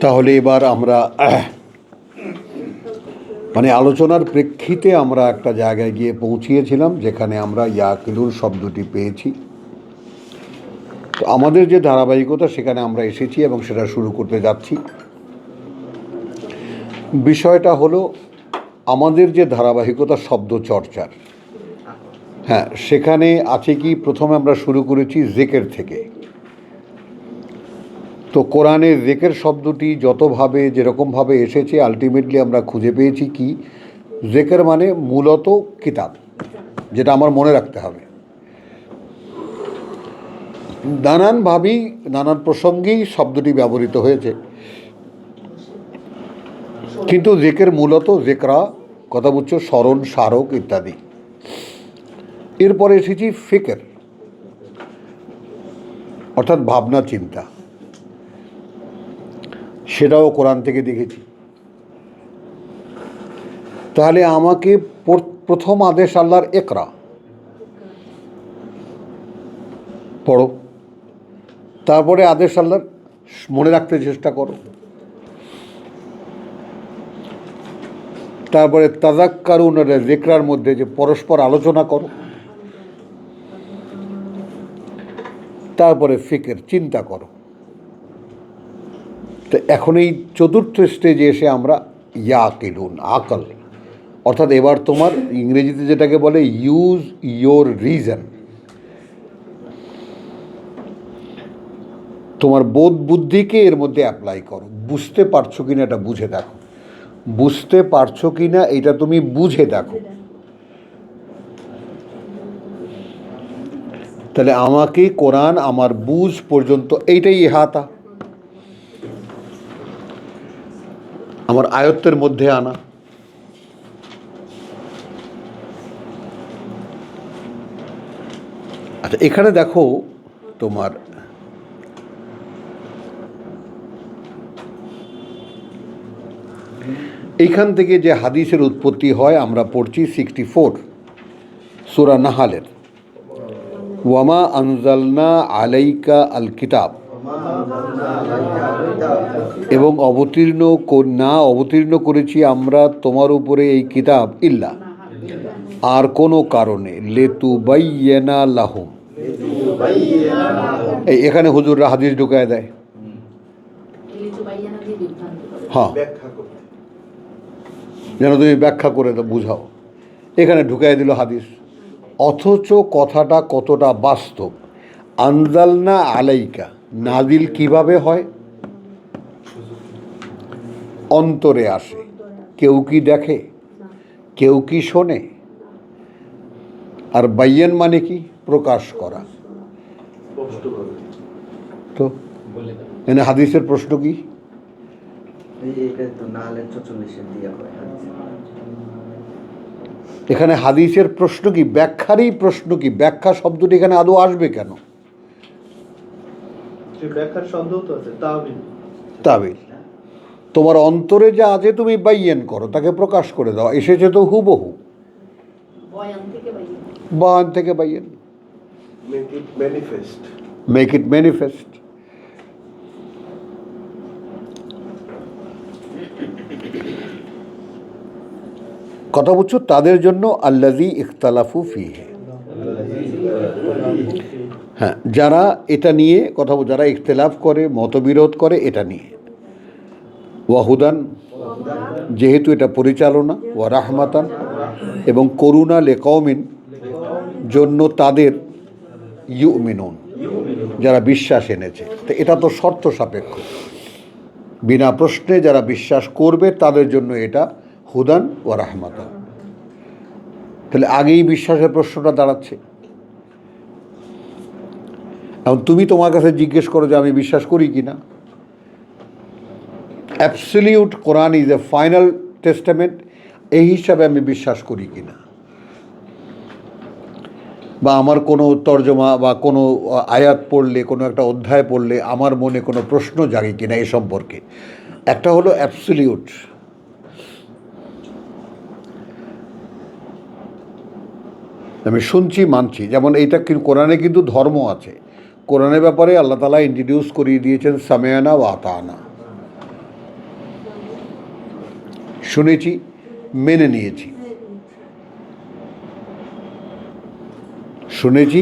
তাহলে এবার আমরা মানে আলোচনার প্রেক্ষিতে আমরা একটা জায়গায় গিয়ে পৌঁছিয়েছিলাম যেখানে আমরা ইয়াকিলুন শব্দটি পেয়েছি। তো আমাদের যে ধারাবাহিকতা সেখানে আমরা এসেছি এবং সেটা শুরু করতে যাচ্ছি। বিষয়টা হলো আমাদের যে ধারাবাহিকতা শব্দ চর্চার, হ্যাঁ, সেখানে আছে কি প্রথমে আমরা শুরু করেছি জেকের থেকে। তো কোরআনে জেকের শব্দটি যতভাবে যেরকমভাবে এসেছে আলটিমেটলি আমরা খুঁজে পেয়েছি কি জেকের মানে মূলত কিতাব, যেটা আমার মনে রাখতে হবে। নানানভাবেই নানান প্রসঙ্গেই শব্দটি ব্যবহৃত হয়েছে, কিন্তু জেকের মূলত জেকরা, কথা বলছো স্মরণ, স্মারক ইত্যাদি। এরপরে এসেছি ফিকের, অর্থাৎ ভাবনা চিন্তা, সেটাও কোরআন থেকে দেখেছি। তাহলে আমাকে প্রথম আদেশ আল্লাহর একরা, পড়ো। তারপরে আদেশ আল্লাহর মনে রাখতে চেষ্টা করো। তারপরে তাজাক্কারুন, জিকরার মধ্যে যে পরস্পর আলোচনা করো। তারপরে ফিকের, চিন্তা করো। তো এখন এই চতুর্থ স্টেজে এসে আমরা ইয়াকিলুন, আকল, অর্থাৎ এবার তোমার ইংরেজিতে যেটাকে বলে ইউজ ইয়োর রিজন, তোমার বোধ বুদ্ধিকে এর মধ্যে অ্যাপ্লাই করো। বুঝতে পারছো কিনা এটা বুঝে দেখো, বুঝতে পারছো কিনা এটা তুমি বুঝে দেখো। তাহলে আমাকে কোরআন আমার বুঝ পর্যন্ত এইটাই ইহাতা, আমার আয়ত্তের মধ্যে আনা। আচ্ছা, এখানে দেখো তোমার এইখান থেকে যে হাদিসের উৎপত্তি হয় আমরা পড়ছি 64 সূরা নাহালের, ওয়ামা আনজালনা আলাইকা আল কিতাব, এবং অবতীর্ণ করেছি আমরা তোমার উপরে এই কিতাব, ইল্লা, আর কোনো কারণে, লিতুবাইয়িনা লাহুম, এখানে হুজুররা হাদিস ঢুকায় দেয়, হ্যাঁ, যেন তুমি ব্যাখ্যা করে বুঝাও, এখানে ঢুকাই দিল হাদিস। অথচ কথাটা কতটা বাস্তব। আনজালনা আলাইকা, নাজিল কিভাবে হয়? অন্তরে আসে। কেউ কি দেখে? কেউ কি শোনে? আর বাইয়ান মানে কি? প্রকাশ করা। তো এনে হাদিসের প্রশ্ন কি? এখানে হাদিসের প্রশ্ন কি? ব্যাখ্যারই প্রশ্ন কি? ব্যাখ্যা শব্দটি এখানে আদৌ আসবে কেন? তাবিল। তোমার অন্তরে যা আছে তুমি বাইয়ান করো, তাকে প্রকাশ করে দাও। এসেছে তো হুবহু, বয়ান থেকে বাইয়ান, মেক ইট ম্যানিফেস্ট। কথা বলছো তাদের জন্য আল্লাযী ইখতালাফু ফীহি, হ্যাঁ, যারা এটা নিয়ে কথা, যারা ইখতিলাফ করে, মতবিরোধ করে এটা নিয়ে। ওয়াহুদান, যেহেতু এটা পরিচালনা, ওয়া রাহমাতান, এবং করুণা, লিকাওমিন, জন্য তাদের, ইউমিনুন, যারা বিশ্বাস এনেছে। তো এটা তো শর্ত সাপেক্ষ, বিনা প্রশ্নে যারা বিশ্বাস করবে তাদের জন্য এটা হুদান ওয়া রাহমাতান। তাহলে আগেই বিশ্বাসের প্রশ্নটা দাঁড়াচ্ছে। এখন তুমি তোমার কাছে জিজ্ঞেস করো যে আমি বিশ্বাস করি কি না। Absolute Quran is a final testament, এই হিসাবে আমি বিশ্বাস করি কি না, বা আমার কোনো তর্জমা বা কোনো আয়াত পড়লে, কোনো একটা অধ্যায় পড়লে আমার মনে কোনো প্রশ্ন জাগে কিনা এ সম্পর্কে। একটা হলো অ্যাবসলিউট, আমি শুনছি মানছি। যেমন এইটা কোরআনে কিন্তু ধর্ম আছে। কোরআনের ব্যাপারে আল্লাহ তাআলা ইন্ট্রোডিউস করিয়ে দিয়েছেন সামিআনা ওয়া আতানা, শুনেছি মেনে নিয়েছি, শুনেছি,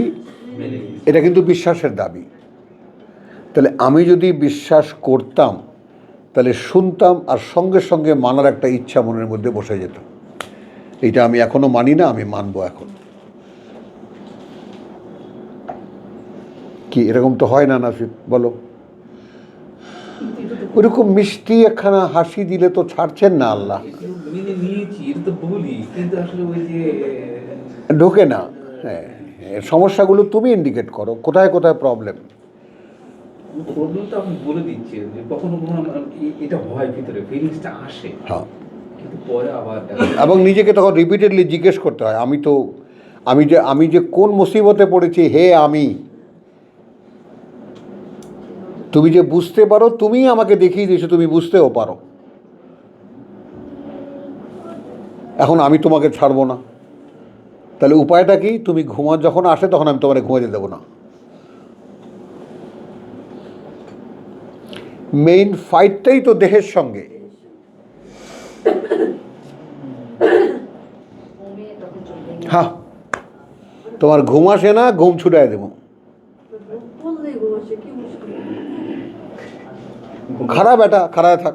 এটা কিন্তু বিশ্বাসের দাবি। তাহলে আমি যদি বিশ্বাস করতাম তাহলে শুনতাম আর সঙ্গে সঙ্গে মানার একটা ইচ্ছা মনের মধ্যে বসে যেত। এইটা আমি এখনো মানি না, আমি মানবো এখন। কি এরকম তো হয় না নাফিদ, বলো? ওইরকম মিষ্টি একখানা হাসি দিলে তো ছাড়ছেন না আল্লাহ, ঢোকে না। হ্যাঁ, সমস্যাগুলো তুমি ইন্ডিকেট করো, কোথায় কোথায় প্রবলেম। প্রবলেমটা আপনি বলে দিচ্ছেন যে কখনো কখনো এটা হয়, ভিতরে ফিলিংসটা আসে, হ্যাঁ, কিন্তু পরে আবার এবং নিজেকে তখন রিপিটেডলি জিজ্ঞেস করতে হয়, আমি যে কোন মুসিবতে পড়েছি, হে আমি, তুমি যে বুঝতে পারো, তুমিই আমাকে দেখিয়ে দিয়েছো তুমি বুঝতেও পারো। এখন আমি তোমাকে ছাড়বো না, তাহলে উপায়টা কি? তুমি যখন আসে তখন আমি তোমাকে ঘুমাতে দেবো না। মেইন ফাইটটাই তো দেহের সঙ্গে। হ্যাঁ, তোমার ঘুম আসে না, ঘুম ছুটাই দেবো। খারাপ, এটা খারাপ থাক।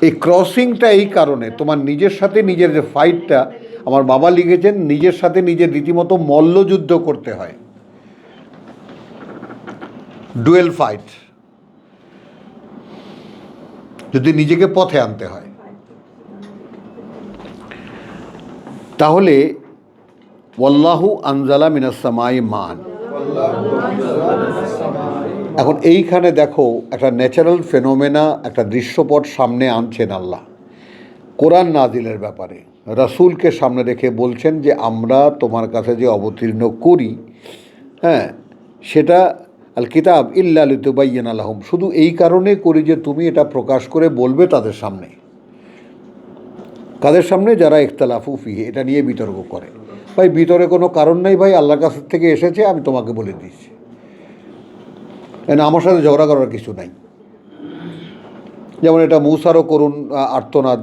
এই ক্রসিংটা এই কারণে, তোমার নিজের সাথে নিজের যে ফাইটটা, আমার বাবা লিখেছেন, নিজের সাথে নিজের রীতিমতো মল্লযুদ্ধ করতে হয়, ডুয়েল ফাইট, যদি নিজেকে পথে আনতে হয়। তাহলে ওয়াল্লাহু আনজালা মিনাস সামাই মান। এখন এইখানে দেখো একটা ন্যাচারাল ফেনোমেনা, একটা দৃশ্যপট সামনে আনছেন আল্লাহ কোরআন নাজিলের ব্যাপারে। রাসূলকে সামনে রেখে বলছেন যে আমরা তোমার কাছে যে অবতীর্ণ করি, হ্যাঁ, সেটা আল কিতাব ইল্লা লিতুবাইয়িনা লাহুম, শুধু এই কারণে করি যে তুমি এটা প্রকাশ করে বলবে তাদের সামনে। কাদের সামনে? যারা ইখতিলাফু ফিহি, এটা নিয়ে বিতর্ক করে। ভাই ভিতরে কোনো কারণ নেই ভাই, আল্লাহর কাছ থেকে এসেছে, আমি তোমাকে বলে দিচ্ছি, আমার সাথে ঝগড়া করার কিছু নাই। যেমন এটা মূসারও করুন আর্তনাদ,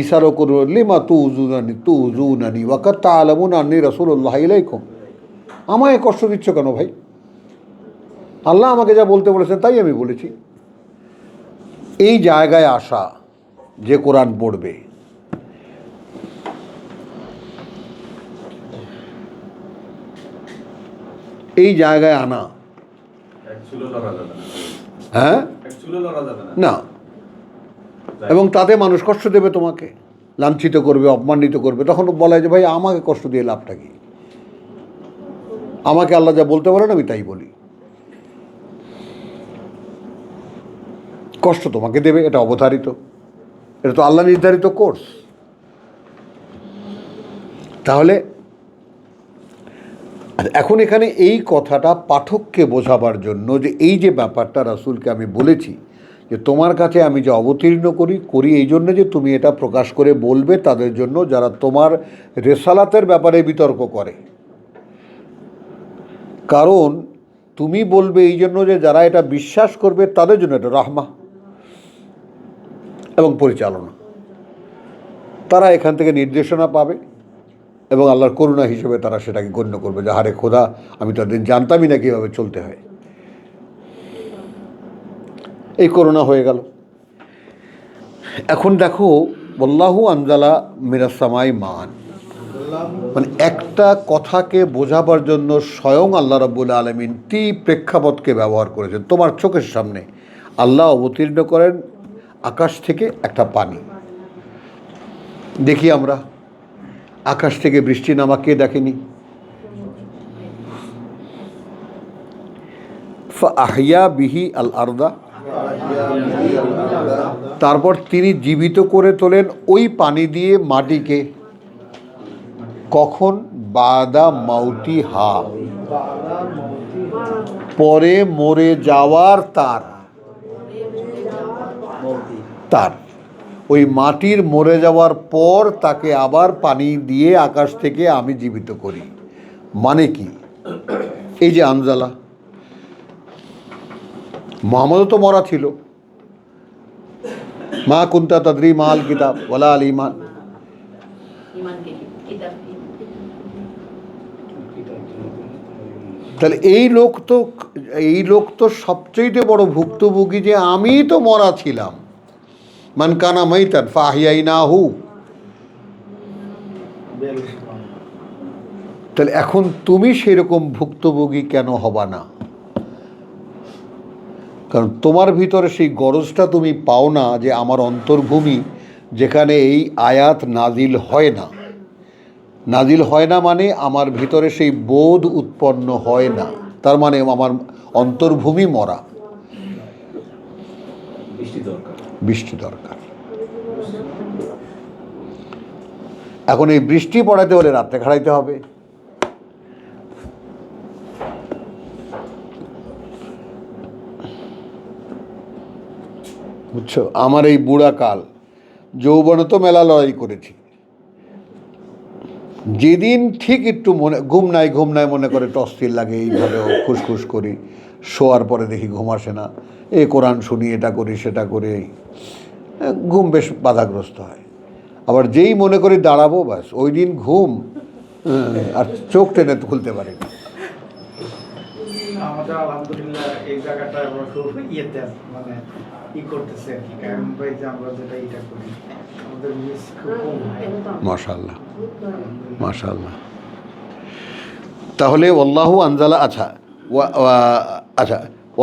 ঈসারও করুন লিমা তুযুনানি ওয়াকাদ তা'লামুনা আন্নী রাসূলুল্লাহ ইলাইকুম, আমায় কষ্ট দিচ্ছ কেন ভাই? আল্লাহ আমাকে যা বলতে বলেছেন তাই আমি বলেছি। এই জায়গায় আসা যে কোরআন পড়বে, এই জায়গায় আনা, হ্যাঁ না, এবং তাতে মানুষ কষ্ট দেবে, তোমাকে লাঞ্ছিত করবে, অপমানিত করবে। তখন বলা যে ভাই আমাকে কষ্ট দিয়ে লাভটা কি? আমাকে আল্লাহ যা বলতে বলেন আমি তাই বলি। কষ্ট তোমাকে দেবে, এটা অবধারিত, এটা তো আল্লাহ নির্ধারিত কোর্স। তাহলে এখন এখানে এই কথাটা পাঠককে বোঝাবার জন্য যে এই যে ব্যাপারটা রাসূলকে আমি বলেছি যে তোমার কাছে আমি যে অবতীর্ণ করি এই জন্য যে তুমি এটা প্রকাশ করে বলবে তাদের জন্য যারা তোমার রেসালাতের ব্যাপারে বিতর্ক করে। কারণ তুমি বলবে এই জন্য যে যারা এটা বিশ্বাস করবে তাদের জন্য এটা রাহমা এবং পরিচালনা, তারা এখান থেকে নির্দেশনা পাবে এবং আল্লাহর করুণা হিসেবে তারা সেটাকে গণ্য করবে যে হারে খোদা, আমি তো দিন জানতামই না কীভাবে চলতে হয়। এই করোনা হয়ে গেল। এখন দেখো আল্লাহু আনজালা মিনাস সামাই মান, মানে একটা কথাকে বোঝাবার জন্য স্বয়ং আল্লাহ রাব্বুল আলামিন প্রেক্ষাপটকে ব্যবহার করেছেন। তোমার চোখের সামনে আল্লাহ অবতীর্ণ করেন আকাশ থেকে একটা পানি। দেখি আমরা আকাশ থেকে বৃষ্টি নামা কে দেখেনি? ফাআহইয়া বিহি আল আরদা, তারপর তিনি জীবিত করে তোলেন ওই পানি দিয়ে মাটিকে। কখন? বাদা মাউতি হা, পরে মরে যাওয়ার তার। ওই মাটির মরে যাওয়ার পর তাকে আবার পানি দিয়ে আকাশ থেকে আমি জীবিত করি। মানে কি? এই যে আনজালা, মোহাম্মদও তো মরা ছিল, মা কুন্তা তাদরি মাল কিতাব ওয়ালা আল ইমান। তাহলে এই লোক তো সবচেয়ে বড় ভুক্তভোগী, যে আমি তো মরা ছিলাম। মান কানা মাইতান ফাহিয়াইনাহু। তাহলে এখন তুমি সেরকম ভুক্তভোগী কেন হবা না? কারণ তোমার ভিতরে সেই গরজটা তুমি পাও না যে আমার অন্তর্ভূমি, যেখানে এই আয়াত নাজিল হয় না। নাজিল হয় না মানে আমার ভিতরে সেই বোধ উৎপন্ন হয় না, তার মানে আমার অন্তর্ভূমি মরা। বৃষ্টি দরকার। এখন এই বৃষ্টি পড়াতে হলে রাত্রে খাড়াইতে হবে। বুঝছো? আমার এই বুড়া কাল, যৌবনে তো মেলা লড়াই করেছি। যেদিন ঠিক একটু ঘুম নাই মনে করে টস্টিল লাগে, এইভাবে খুসখুস করি, শোয়ার পরে দেখি ঘুম আসে না, এই কোরআন শুনি, এটা করি সেটা করি, ঘুম বেশ বাধাগ্রস্ত হয়। আবার যেই মনে করি দাঁড়াবো, ব্যাস ওই দিন ঘুম, আর চোখ টেনে খুলতে পারি না। আমাদের আলহামদুলিল্লাহ এই জায়গাটা ইয়েতে মানে ই করতেছে আর কি, কারণ ভাই যে আমরা যেটা এটা করি আমাদের মিস খুব কম হয়। মাশাআল্লাহ মাশাআল্লাহ। তাহলে আল্লাহু আনজালা, আচ্ছা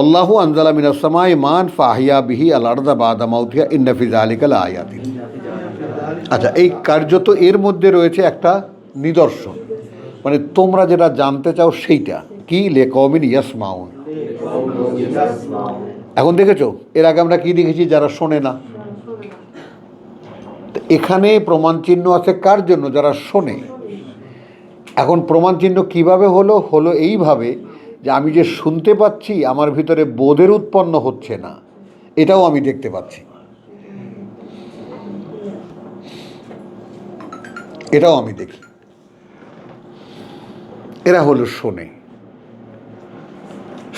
আল্লাহু আনজালা মিনাস সামাই মান ফাহিয়া বিহি আল আরদা বাদা মাউতিহা ইন্না ফি যালিকা লাআয়াতিন। আচ্ছা, এই কার্যত এর মধ্যে রয়েছে একটা নিদর্শন, মানে তোমরা যেটা জানতে চাও সেইটা কি, লিকাওমিন ইয়াসমাউন। এখন দেখেছো, এর আগে আমরা কি দেখেছি? যারা শোনে না। এখানে প্রমাণ চিহ্ন আছে কার জন্য? যারা শোনে। এখন প্রমাণ চিহ্ন কীভাবে হলো? এইভাবে যে আমি যে শুনতে পাচ্ছি, আমার ভিতরে বোধের উৎপন্ন হচ্ছে না, এটাও আমি দেখতে পাচ্ছি, এটাও আমি দেখি। এরা হলো শোনে,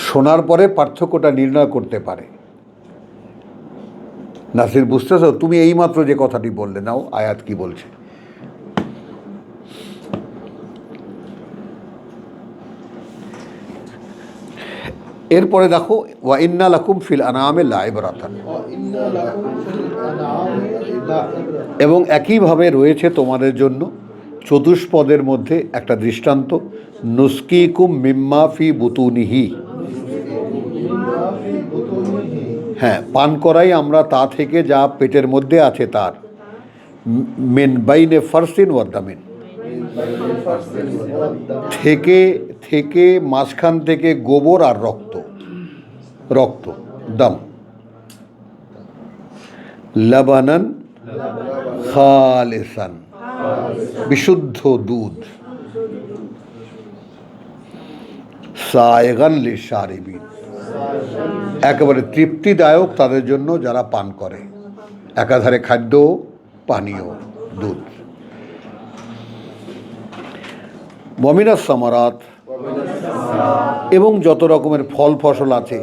শোনার পরে পার্থক্যটা নির্ণয় করতে পারে। নাসির, বুঝতেছো? তুমি এইমাত্র যে কথাটি বললে, নাও আয়াত কি বলছে। এরপরে দেখো, ওয়া ইন্না লাকুম ফিল আনামে লাইবরাতান, এবং একইভাবে রয়েছে তোমাদের জন্য চতুষ্পদের মধ্যে একটা দৃষ্টান্ত। নুসকিকুম মিম্মা ফি বুতুনিহি, হ্যাঁ, পান করাই আমরা তা থেকে যা পেটের মধ্যে আছে তার। মিন বাইনে ফারসিন ওয়াদামিন, থেকে মাঝখান থেকে গোবর আর রক্ত দাম। লাবানান খালিসান, বিশুদ্ধ দুধ। সায়গান লিশারিবিন, একেবারে তৃপ্তিদায়ক তাদের জন্য যারা পান করে। একাধারে খাদ্য, পানীয়, দুধ। ওয়ামিনাস সামারাত, এবং যত রকমের ফল ফসল আছে।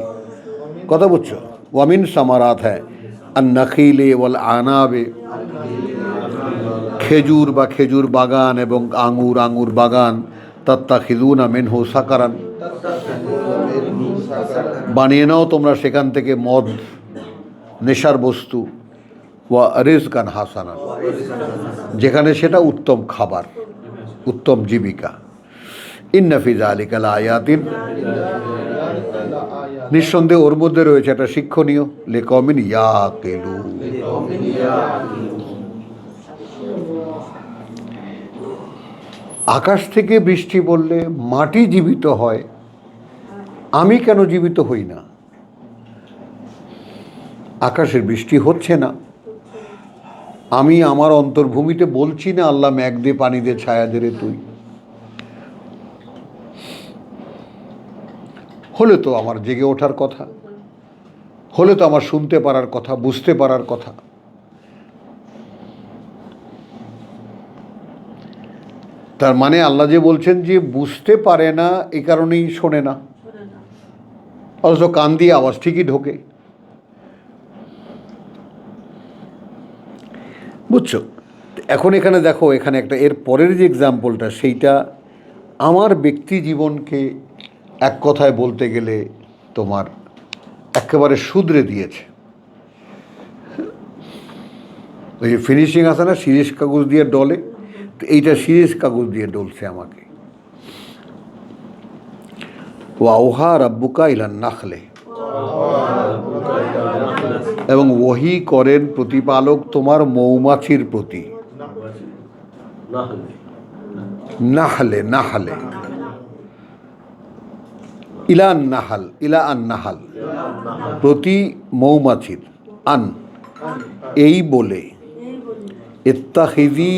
কথা বুঝছো? ওয়ামিন সামারাত হ্যাঁ আন্নাখিলে ওয়াল আনাবে, খেজুর বা খেজুর বাগান এবং আঙুর বাগান। তাত্তাখিযুনা মিনহু সাকারান, বানিয়ে নাও তোমরা সেখান থেকে মদ, নেশার বস্তু। ওয়া রিজকান হাসানান, যেখানে সেটা উত্তম খাবার, উত্তম জীবিকা। ইন্না ফি যালিকা লাআয়াতিন, নিঃসন্দেহে ওর মধ্যে রয়েছে একটা শিক্ষণীয়। লিকাওমিন ইয়াকিলুন, আকাশ থেকে বৃষ্টি পড়লে মাটি জীবিত হয়, আমি কেন জীবিত হই না? আকাশের বৃষ্টি হচ্ছে না, আমি আমার অন্তর্ভূমিতে বলছি না আল্লাহ মেঘ দে, পানি দে, ছায়া দে রে তুই। হলে তো আমার জেগে ওঠার কথা, হলে তো আমার শুনতে পারার কথা, বুঝতে পারার কথা। তার মানে আল্লাহ যে বলছেন যে বুঝতে পারে না এই কারণেই শোনে না, অথচ কান দিয়ে আওয়াজ ঠিকই ঢোকে। বুঝছো? এখন এখানে দেখো, এখানে একটা এর পরের যে এক্সাম্পলটা, সেইটা আমার ব্যক্তি জীবনকে এক কথায় বলতে গেলে তোমার একেবারে শুধরে দিয়েছে। ওই যে ফিনিশিং আছে না, শিরিষ কাগজ দিয়ে ডলে, তো এইটা শিরিষ কাগজ দিয়ে ডলছে আমাকে। ওয়াউহা রাব্বুকা ইলান নাখলে, এবং ওহী করেন প্রতিপালক তোমার মৌমাছির প্রতি। নাহলে, নাহলে, ইলান নাহাল, ইলা আন নাহাল, প্রতি মৌমাছির, আন এই বলে, ইত্তাখিজি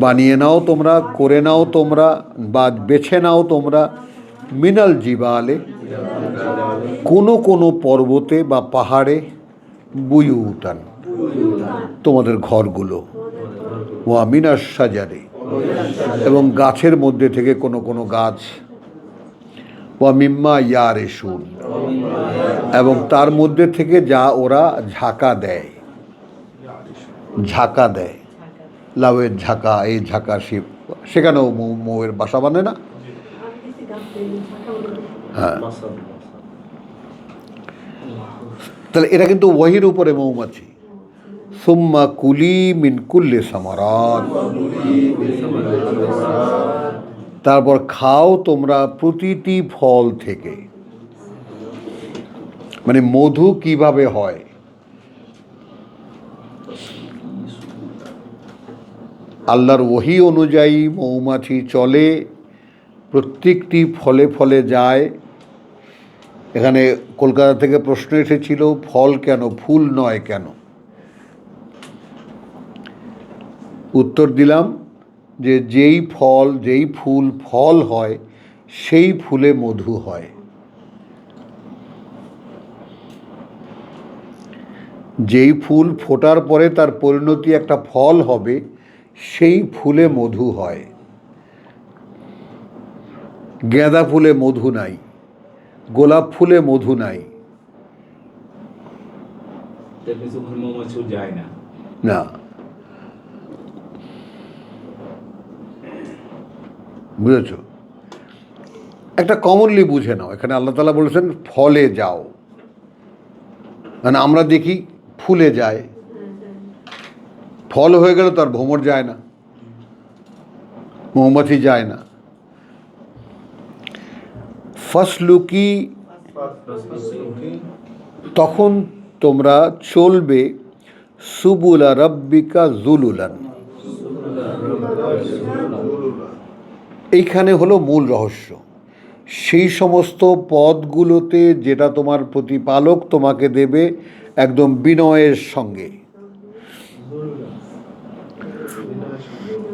বানিয়ে নাও তোমরা, করে নাও তোমরা, বা বেছে নাও তোমরা, মিনাল জিবালে কোনো কোনো পর্বতে বা পাহাড়ে, বুয়ুতান তোমাদের ঘরগুলো, ওয়া মিনাস সাজারে এবং গাছের মধ্যে থেকে কোনো কোনো গাছ, ওয়া মিম্মা ইয়ারেশুন এবং তার মধ্যে থেকে যা ওরা ঝাঁকা দেয়, ঝাঁকা দেয়, লাউয়ের ঝাঁকা, এই ঝাঁকা, সেখানেও মৌয়ের বাসা বানে না। হ্যাঁ, তাহলে এটা কিন্তু ওয়াহির উপরে মৌমাছি। সুম্মা কুলি মিন কুল্লি সামারাত, তারপর খাও তোমরা প্রতিটি ফল থেকে। মানে মধু কিভাবে হয়, আল্লাহর ওহী অনুযায়ী মৌমাছি চলে, প্রত্যেকটি ফলে ফলে যায়। এখানে কলকাতা থেকে প্রশ্ন এসেছিল, ফল কেন, ফুল নয় কেন? উত্তর দিলাম যে যেই ফল, যেই ফুল ফল হয়, সেই ফুলে মধু হয়। যেই ফুল ফোটার পরে তার পরিণতি একটা ফল হবে, সেই ফুলে মধু হয়। গাঁদা ফুলে মধু নাই, গোলাপ ফুলে মধু নাই, যায় না। না। বুঝেছ? একটা কমনলি বুঝে নাও, এখানে আল্লাহ তাআলা বলেছেন ফলে যাও, মানে আমরা দেখি ফুলে যায়, ফল হয়ে গেলে তো আর ভ্রমর যায় না, মৌমাছি যায় না। ফাসলুকি, তখন তোমরা চলবে, সুবুলা রাব্বিকা যুলুলান, এইখানে হলো মূল রহস্য। সেই সমস্ত পথগুলোতে যেটা তোমার প্রতিপালক তোমাকে দেবে একদম বিনয়ের সঙ্গে।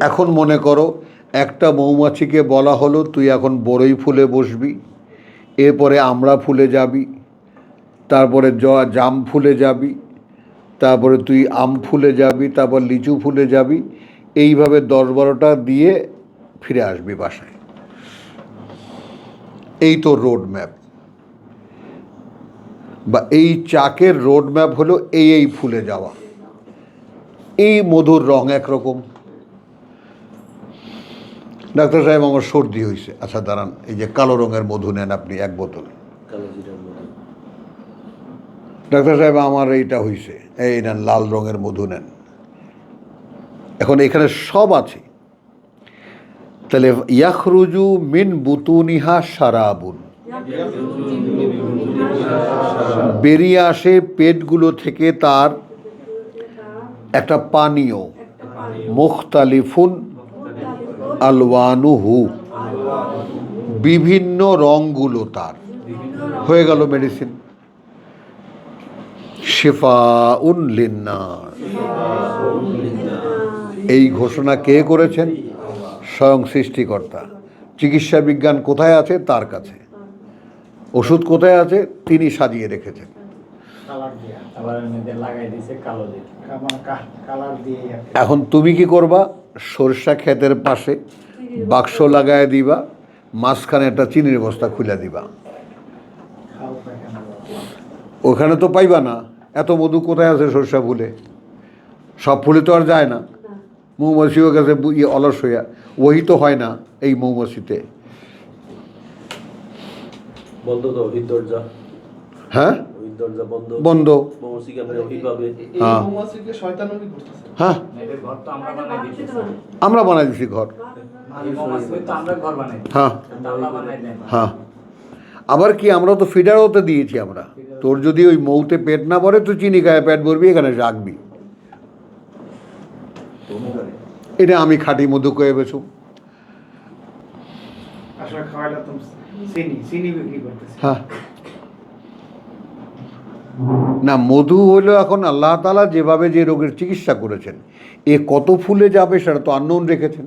এখন মনে করো একটা মৌমাছিকে বলা হলো তুই এখন বড়ই ফুলে বসবি, এরপরে আমড়া ফুলে যাবি, তারপরে জাম ফুলে যাবি, তারপরে তুই আম ফুলে যাবি, তারপর লিচু ফুলে যাবি, এইভাবে 10-12টা দিয়ে ফিরে আসবি বাসায়। এই তো রোড ম্যাপ, বা এই চাকের রোড ম্যাপ হলো এই এই ফুলে যাওয়া। এই মধুর রং একরকম। ডাক্তার সাহেব আমার সর্দি হয়েছে, আচ্ছা দাঁড়ান, এই যে কালো রঙের মধু নেন আপনি 1 বোতল। ডাক্তার সাহেব আমার এইটা হয়েছে, এই নেন লাল রঙের মধু নেন। এখন এখানে সব আছে। তাহলে ইয়াখরুজু মিন বুতুনিহা শারাবুন, বেরিয়ে আসে পেটগুলো থেকে তার একটা পানীয়, মুখতালিফুন আলওয়ানুহু, বিভিন্ন রঙগুলো তার। হয়ে গেল মেডিসিন। শিফাউন লিন্নাস, এই ঘোষণা কে করেছেন? স্বয়ং সৃষ্টিকর্তা। চিকিৎসা বিজ্ঞান কোথায় আছে? তার কাছে। ওষুধ কোথায় আছে? তিনি সাজিয়ে রেখেছেন। এখন তুমি কি করবা? সরষা ক্ষেতের পাশে বাক্স লাগায় দিবা, মাঝখানে একটা চিনির বস্তা খুলে দিবা। খাও পায়খানা। ওখানে তো পাইবা না, এত মধু কোথায় আছে সরষা ফুলে? সব ফুলে তো আর যায় না। মৌমাছিও গেছে অলস হইয়া, ওই তো হয় না এই মৌমাছিতে। বন্ধ তো ওই দরজা, হ্যাঁ, ওই দরজা বন্ধ বন্ধ। মৌমাছি কেমনে ওই পাবে? হ্যাঁ। মৌমাছিকে শয়তানি করতেছে। হ্যাঁ, এদের ঘর তো আমরা বানাই দিচ্ছি। আমরা বানাই দিছি ঘর। মৌমাছি তো আমরা ঘর বানাই দিচ্ছি। হ্যাঁ আল্লাহ বানাই দেন। হ্যাঁ, আবার কি আমরা তো ফিডারও তো দিয়েছি আমরা। তোর যদি ওই মৌতে পেট না ভরে, তুই চিনি খায় পেট ভরবি, এখানে রাখবি। এটা আমি খাঁটি মধু কয়ে বেছো। আসলে খাওয়াইলে তো চিনি বিক্রি করতেছে। হ্যাঁ, না মধু হইলো এখন আল্লাহ তাআলা যেভাবে যে রোগের চিকিৎসা করেছেন, এ কত ফুলে যাবে সেটা তো আননোন রেখেছেন।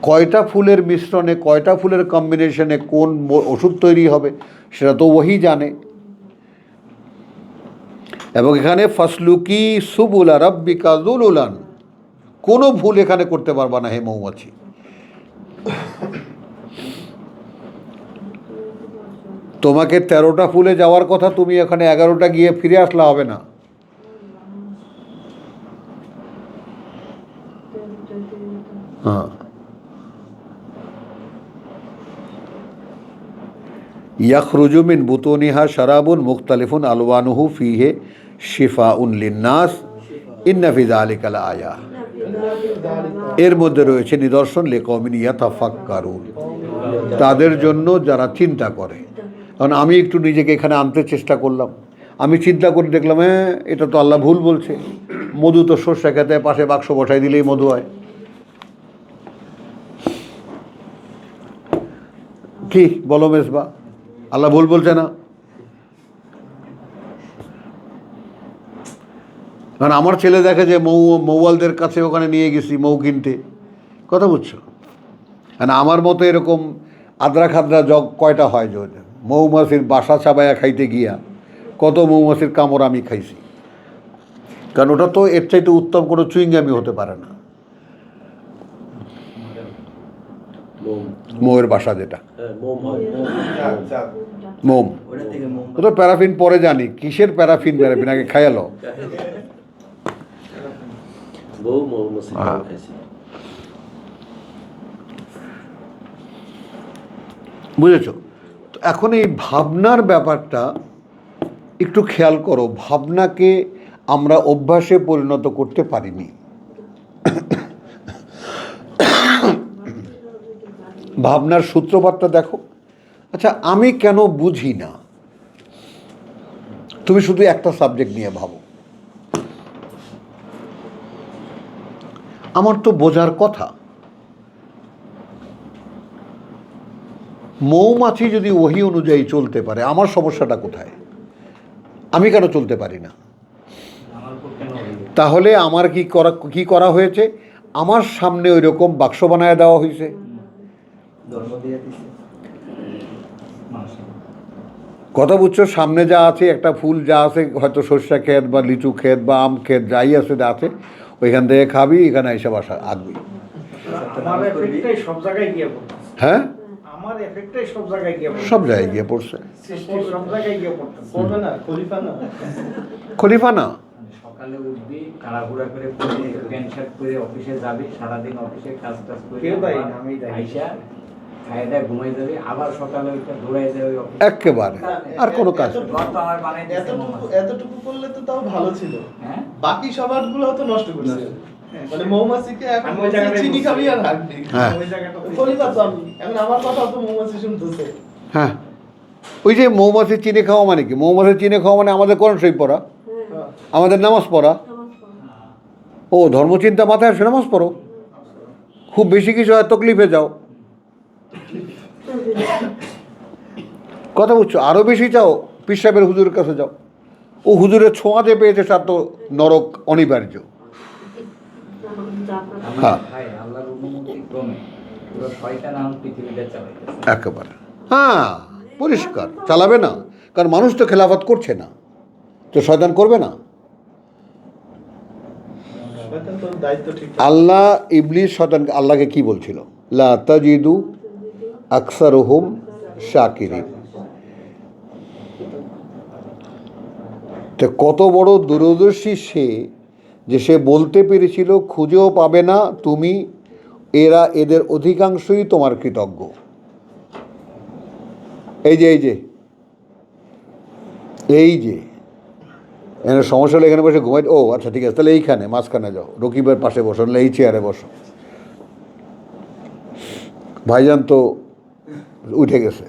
কয়টা ফুলের মিশ্রণে, কয়টা ফুলের কম্বিনেশনে কোন ওষুধ তৈরি হবে সেটা তো ওহি জানে। এবং এখানে ফাসলুকি সুবুলা রাব্বিকা যুলুলান, কোনো ভুল এখানে করতে পারবা না হে মৌমাছি। তোমাকে 13টা ফুলে যাওয়ার কথা, তুমি এখানে 11টা গিয়ে ফিরে আসলে হবে না। হ্যাঁ, ইয়াখরুজু মিন বুতুনিহা শারাবুন মুখতালিফুন আলওয়ানুহু ফিহে শিফাউন লিন্নাস ইন্না ফি যালিকা লাআয়া। এর মধ্যে রয়েছে নিদর্শন লিকওমিন ইয়াতাফাক্কারুন, তাদের জন্য যারা চিন্তা করে। কারণ আমি একটু নিজেকে এখানে আনতে চেষ্টা করলাম, আমি চিন্তা করে দেখলাম হ্যাঁ এটা তো আল্লাহ ভুল বলছে। মধু তো সর্ষে খেতে পাশে বাক্স বসাই দিলেই মধু হয়। কি বলো মেজবা, আল্লাহ ভুল বলছে না? কারণ আমার ছেলে দেখে যে মৌয়ালদের কাছে ওখানে নিয়ে গেছি মৌ কিনতে, কথা বুঝছো? আর আমার মতো এরকম আদ্রা খাদ্রা জগ কয়টা হয় যে মৌমাছির বাসা চাবাইয়া খাইতে গিয়া কত মৌমাছির কামড় আমি খাইছি। কারণ ওটা তো এর চাইতে উত্তম কোনো চুইংগামি হতে পারে না। মোম, মৌয়ের বাসা যেটা হ্যাঁ মোম হয়, মোম, ওটা থেকে মোম ও তো প্যারাফিন পরে জানি কিসের প্যারাফিন আগে খাইয়ালো। বউ মৌমাছি হ্যাঁ। খাইছে। বুঝেছ? তো এখন এই ভাবনার ব্যাপারটা একটু খেয়াল করো। ভাবনাকে আমরা অভ্যাসে পরিণত করতে পারিনি। ভাবনার সূত্রপাতটা দেখো। আচ্ছা, আমি কেন বুঝি না? তুমি শুধু একটা সাবজেক্ট নিয়ে ভাবো। আমার তো বোঝার কথা। মৌমাছি যদি ওহী অনুযায়ী চলতে পারে, আমার সমস্যাটা কোথায়? আমি কেন চলতে পারি না? আমার উপর কেন হইলো? তাহলে আমার কি করা হয়েছে? আমার সামনে ওই রকম বাক্স বানায় দেওয়া হয়েছে। ধর্ম দিয়ে দিছে মানুষ। কথা বুঝছো? সামনে যা আছে, একটা ফুল যা আছে, হয়তো সর্ষা ক্ষেত বা লিচু ক্ষেত বা আম ক্ষেত যাই আছে যা আছে, ওইখান থেকে খাবি, এখানে এসে বাসা আঁকবি। আমার এফেক্টটাই সব জায়গায় গিয়ে পড়তেছে। হ্যাঁ, আমার এফেক্টটাই সব জায়গায় গিয়ে পড়তেছে। সব জায়গায় গিয়ে পড়ছে। সৃষ্টি সব জায়গায় গিয়ে পড়তেছে। করবে না, খলিফা না। খলিফা না। মানে সকালে উঠবি, কাড়াঘুড়া করে পরে প্যান্ট শার্ট পরে অফিসে যাবি, সারাদিন অফিসে কাজ টাজ করে কেউ দেয় না, আবার আমি দেয়। আইসা খাইয়ে দায় ঘুমাই যাবি, আবার সকালে উঠে দৌড়াই যাবে অফিসে। একেবারে আর কোনো কাজ নেই। ঘর তো আমার বানাই দিয়েছে এতটুকু মৌমাছি। এতটুকু করলে তো তাও ভালো ছিল। হ্যাঁ, বাকি সবার গুলো তো নষ্ট করছে। মানে মৌমাছিকে এখন আমি ওই জায়গাটায় চিনি বলছি। খাবি আর হাঁটবি। হ্যাঁ। ওই জায়গাটা খলিফা তো আমি। এখন আমার কথা তো মৌমাছি শুনতেছে। হ্যাঁ, ওই যে মৌমাছি চিনে খাওয়া মানে কি? মৌমাছি চিনে খাওয়া মানে আমাদের কোরআন শরীফ পড়া, হ্যাঁ। আমাদের নামাজ পড়া। ও ধর্মচিন্তা মাথায় আসে, নামাজ পড়ো। খুব বেশি কিছু হয় তকলিফে যাও। কথা বুঝছো? আরও বেশি চাও, পীর সাহেবের হুজুরের কাছে যাও। ও হুজুরের ছোঁয়াতে পেয়েছে, তার তো নরক অনিবার্য। হ্যাঁ। ভাই আল্লাহর অনুমতি ক্রমে পুরো শয়তান এখন পৃথিবীটা চালাইতেছে। একেবারে হ্যাঁ, পরিষ্কার চালাবে না। কারণ মানুষ তো খেলাফত করছে না, তো শয়তান করবে না? শয়তান তো দায়িত্ব ঠিক আল্লাহ ইবলিস শয়তানকে আল্লাহকে কি বলছিল? লা তাজিদু আকসারুহুম শাকিরিন। তো কত বড় দূরদর্শী সে, যে সে বলতে পেরেছিল খুঁজেও পাবে না তুমি, এদের অধিকাংশই তোমার কৃতজ্ঞ। এই যে এখানে সমস্যা হলে এখানে বসে ঘুমাই। ও আচ্ছা ঠিক আছে, তাহলে এইখানে মাঝখানে যাও, রকিবের পাশে বসো, নাহলে এই চেয়ারে বসো। ভাইজান তো উঠে গেছে,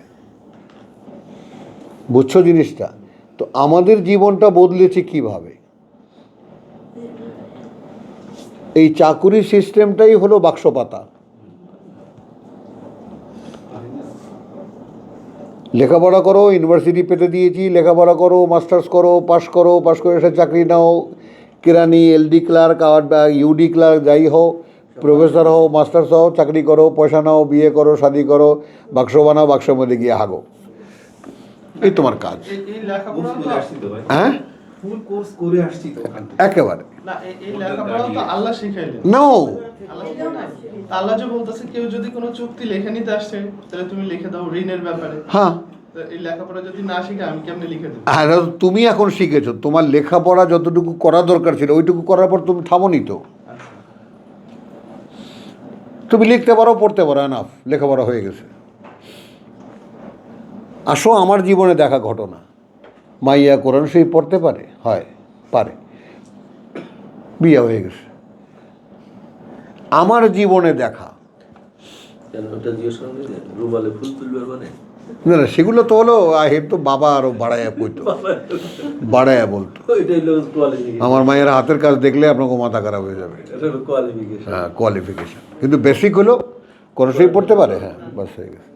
বুঝছো জিনিসটা? তো আমাদের জীবনটা বদলেছে কিভাবে? এই চাকুরির সিস্টেমটাই হলো বাক্সপাতা। লেখাপড়া করো, ইউনিভার্সিটি পেতে দিয়েছি, লেখাপড়া করো, মাস্টার্স করো, পাশ করে এসে চাকরি নাও, কেরানি, এলডি ক্লার্ক আর ইউডি ক্লার্ক যাই হও, প্রফেসর হও, মাস্টার্স হও, চাকরি করো, পয়সা নাও, বিয়ে করো, শাদি করো, বাক্স বানাও, বাক্সের মধ্যে গিয়ে হাগো। এই তোমার কাজ। এই লেখাপড়া করে আসছি তো ভাই, হ্যাঁ, ফুল কোর্স করে আসছি তো ওখান থেকে। একেবারে না, এই লেখাপড়া তো আল্লাহ শিখাইলেন। নো। আল্লাহ যে বলতেছে কেউ যদি কোনো চুক্তি লিখে নিতে আসে তাহলে তুমি লিখে দাও ঋণের ব্যাপারে। হ্যাঁ, তো এই লেখাপড়া যদি না শিখে আমি কেমনে লিখে দেবো? আর তুমি এখন শিখেছো, তোমার লেখাপড়া যতটুকু করা দরকার ছিল ওইটুকু করার পর তুমি থামোনি তো। তুমি লিখতে পারো, পড়তে পারো, এনাফ, লেখাপড়া হয়ে গেছে। আসো আমার জীবনে দেখা ঘটনা, মাইয়া কোরআন শরীফ পড়তে পারে, পারে, বিয়ে হয়ে গেছে। আমার জীবনে দেখা, কেন ওটা জিজ্ঞেস করেন যে রুমালে ফুল তুলবে মানে? না সেগুলো তো হলো হের তো বাবা আরো বাড়াইয়া কইতো, বাড়াইয়া বলতো। ওইটাই হলো কোয়ালিফিকেশন। আমার মায়ের হাতের কাজ দেখলে আপনাকে মাথা খারাপ হয়ে যাবে। এটা হলো কোয়ালিফিকেশন। হ্যাঁ, কোয়ালিফিকেশন। কিন্তু বেসিক হলো কোরআন শরীফ পড়তে পারে, হ্যাঁ, বাস হয়ে গেছে।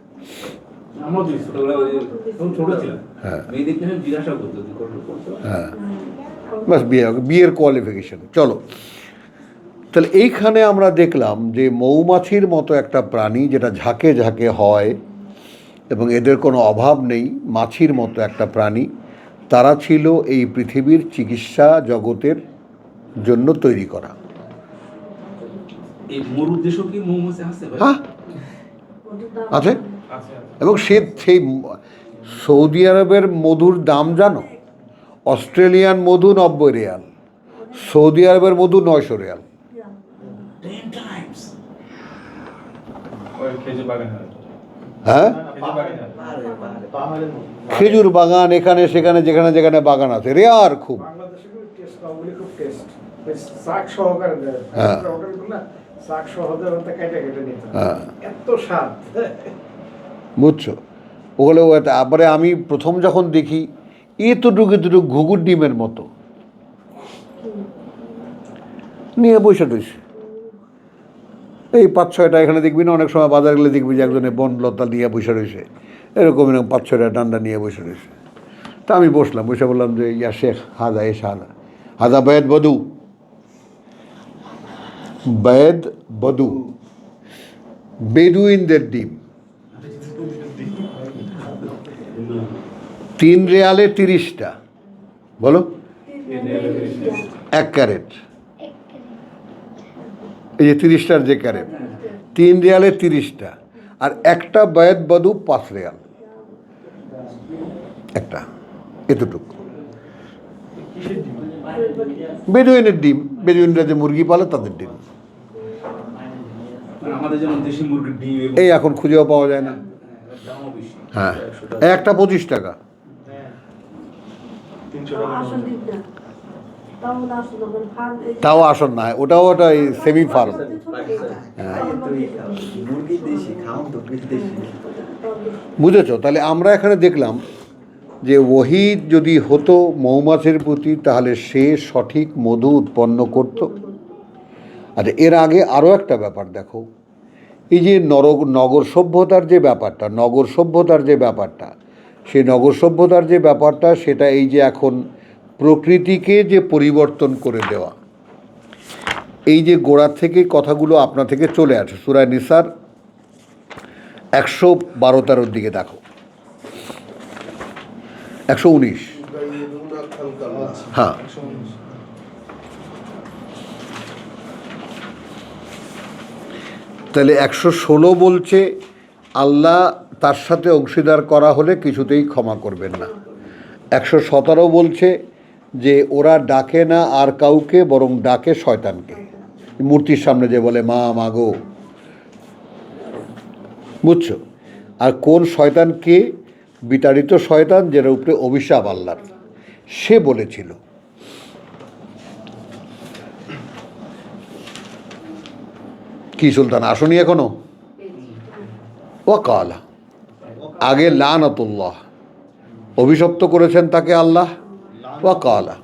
আমরা তো ছোটবেলায় যখন ছোট ছিলাম, হ্যাঁ। মেয়েদেরকে আমি জিজ্ঞাসা করতো তুই কন্ট্রোল করতে পারো? হ্যাঁ, বাস বিয়ের কোয়ালিফিকেশন। চলো, তাহলে এইখানে আমরা দেখলাম যে মৌমাছির মতো একটা প্রাণী যেটা ঝাঁকে ঝাঁকে হয় এবং এদের কোনো অভাব নেই, মাছির মতো একটা প্রাণী, তারা ছিল এই পৃথিবীর চিকিৎসা জগতের জন্য তৈরি করা। এই মরুর দেশও কি মৌমাছি আছে ভাই? হ্যাঁ, আছে। আছে। এবং সেই সৌদি আরবের মধুর দাম জানো? অস্ট্রেলিয়ান মধু 90 রিয়াল, সৌদি আরবের মধু 900 রিয়াল। 10 times। ওই খেজুর বাগানে হ্যাঁ, পাহাড়ের খেজুর বাগান এখানে সেখানে যেখানে যেখানে বাগান আছে, রেয়ার খুব। বাংলাদেশে খুব টেস্ট, ওগুলি খুব টেস্ট, শাক সহকারে দেয়। হ্যাঁ। হোটেলগুলো না শাক সহকারে কেটে কেটে নিতে হয়। হ্যাঁ, এত স্বাদ। বুঝছো? ওগুলো তারপরে আমি প্রথম যখন দেখি এতটুকু ঘুঘুর ডিমের মতো নিয়ে বসে রয়েছে। এই 5-6টা এখানে দেখবি না, অনেক সময় বাজার গেলে দেখবি যে একজনে বনলতা নিয়ে বসে রয়েছে, এরকম 5-6টা ডান্ডা নিয়ে বসে রয়েছে। তা আমি বসলাম, বসে বললাম যে ইয়া শেখ হাজা হাজা বয়েদ বধু বেদুইনদের ডিম। 3 রিয়ালে 30টা, বলো 1 ক্যারেট। এই যে 30টার যে ক্যারেট, 3 রিয়ালে 30টা, আর একটা বয়েদ বধু 5 রিয়াল একটা, এতটুকু। বেদুইনের ডিম, বেদুইনরা যে মুরগি পালে তাদের ডিম। আমাদের যেমন দেশি মুরগির ডিম এই এখন খুঁজেও পাওয়া যায় না। দামও বেশি। হ্যাঁ, একটা 25 টাকা। 300 টাকা। তাও আসন না, ওটাও সেমি ফার্ম। বুঝেছো? তাহলে আমরা এখানে দেখলাম যে ওহী যদি হতো মৌমাছির প্রতি, তাহলে সে সঠিক মধু উৎপন্ন করত। আর এর আগে আরও একটা ব্যাপার দেখো, এই যে নগর সভ্যতার যে ব্যাপারটা, সেই নগর সভ্যতার যে ব্যাপারটা, সেটা এই যে এখন প্রকৃতিকে যে পরিবর্তন করে দেওয়া, এই যে গোড়া থেকে কথাগুলো আপনা থেকে চলে আসে। সূরা নিসার 112-13 দিকে দেখো, 119। হ্যাঁ, তাহলে 116 বলছে আল্লাহ তার সাথে অংশীদার করা হলে কিছুতেই ক্ষমা করবেন না। 117 বলছে যে ওরা ডাকে না আর কাউকে, বরং ডাকে শয়তানকে। মূর্তির সামনে যে বলে মা মাগো, বুঝছো? আর কোন শয়তানকে? বিতাড়িত শয়তান, যেটা উপরে অভিশাপ আল্লাহর, সে বলেছিল। কি সুলতান আসনি এখনো? ওয়াকালা, আগে লানাতুল্লাহ, অভিশপ্ত করেছেন তাকে আল্লাহ। ওয়াকালা,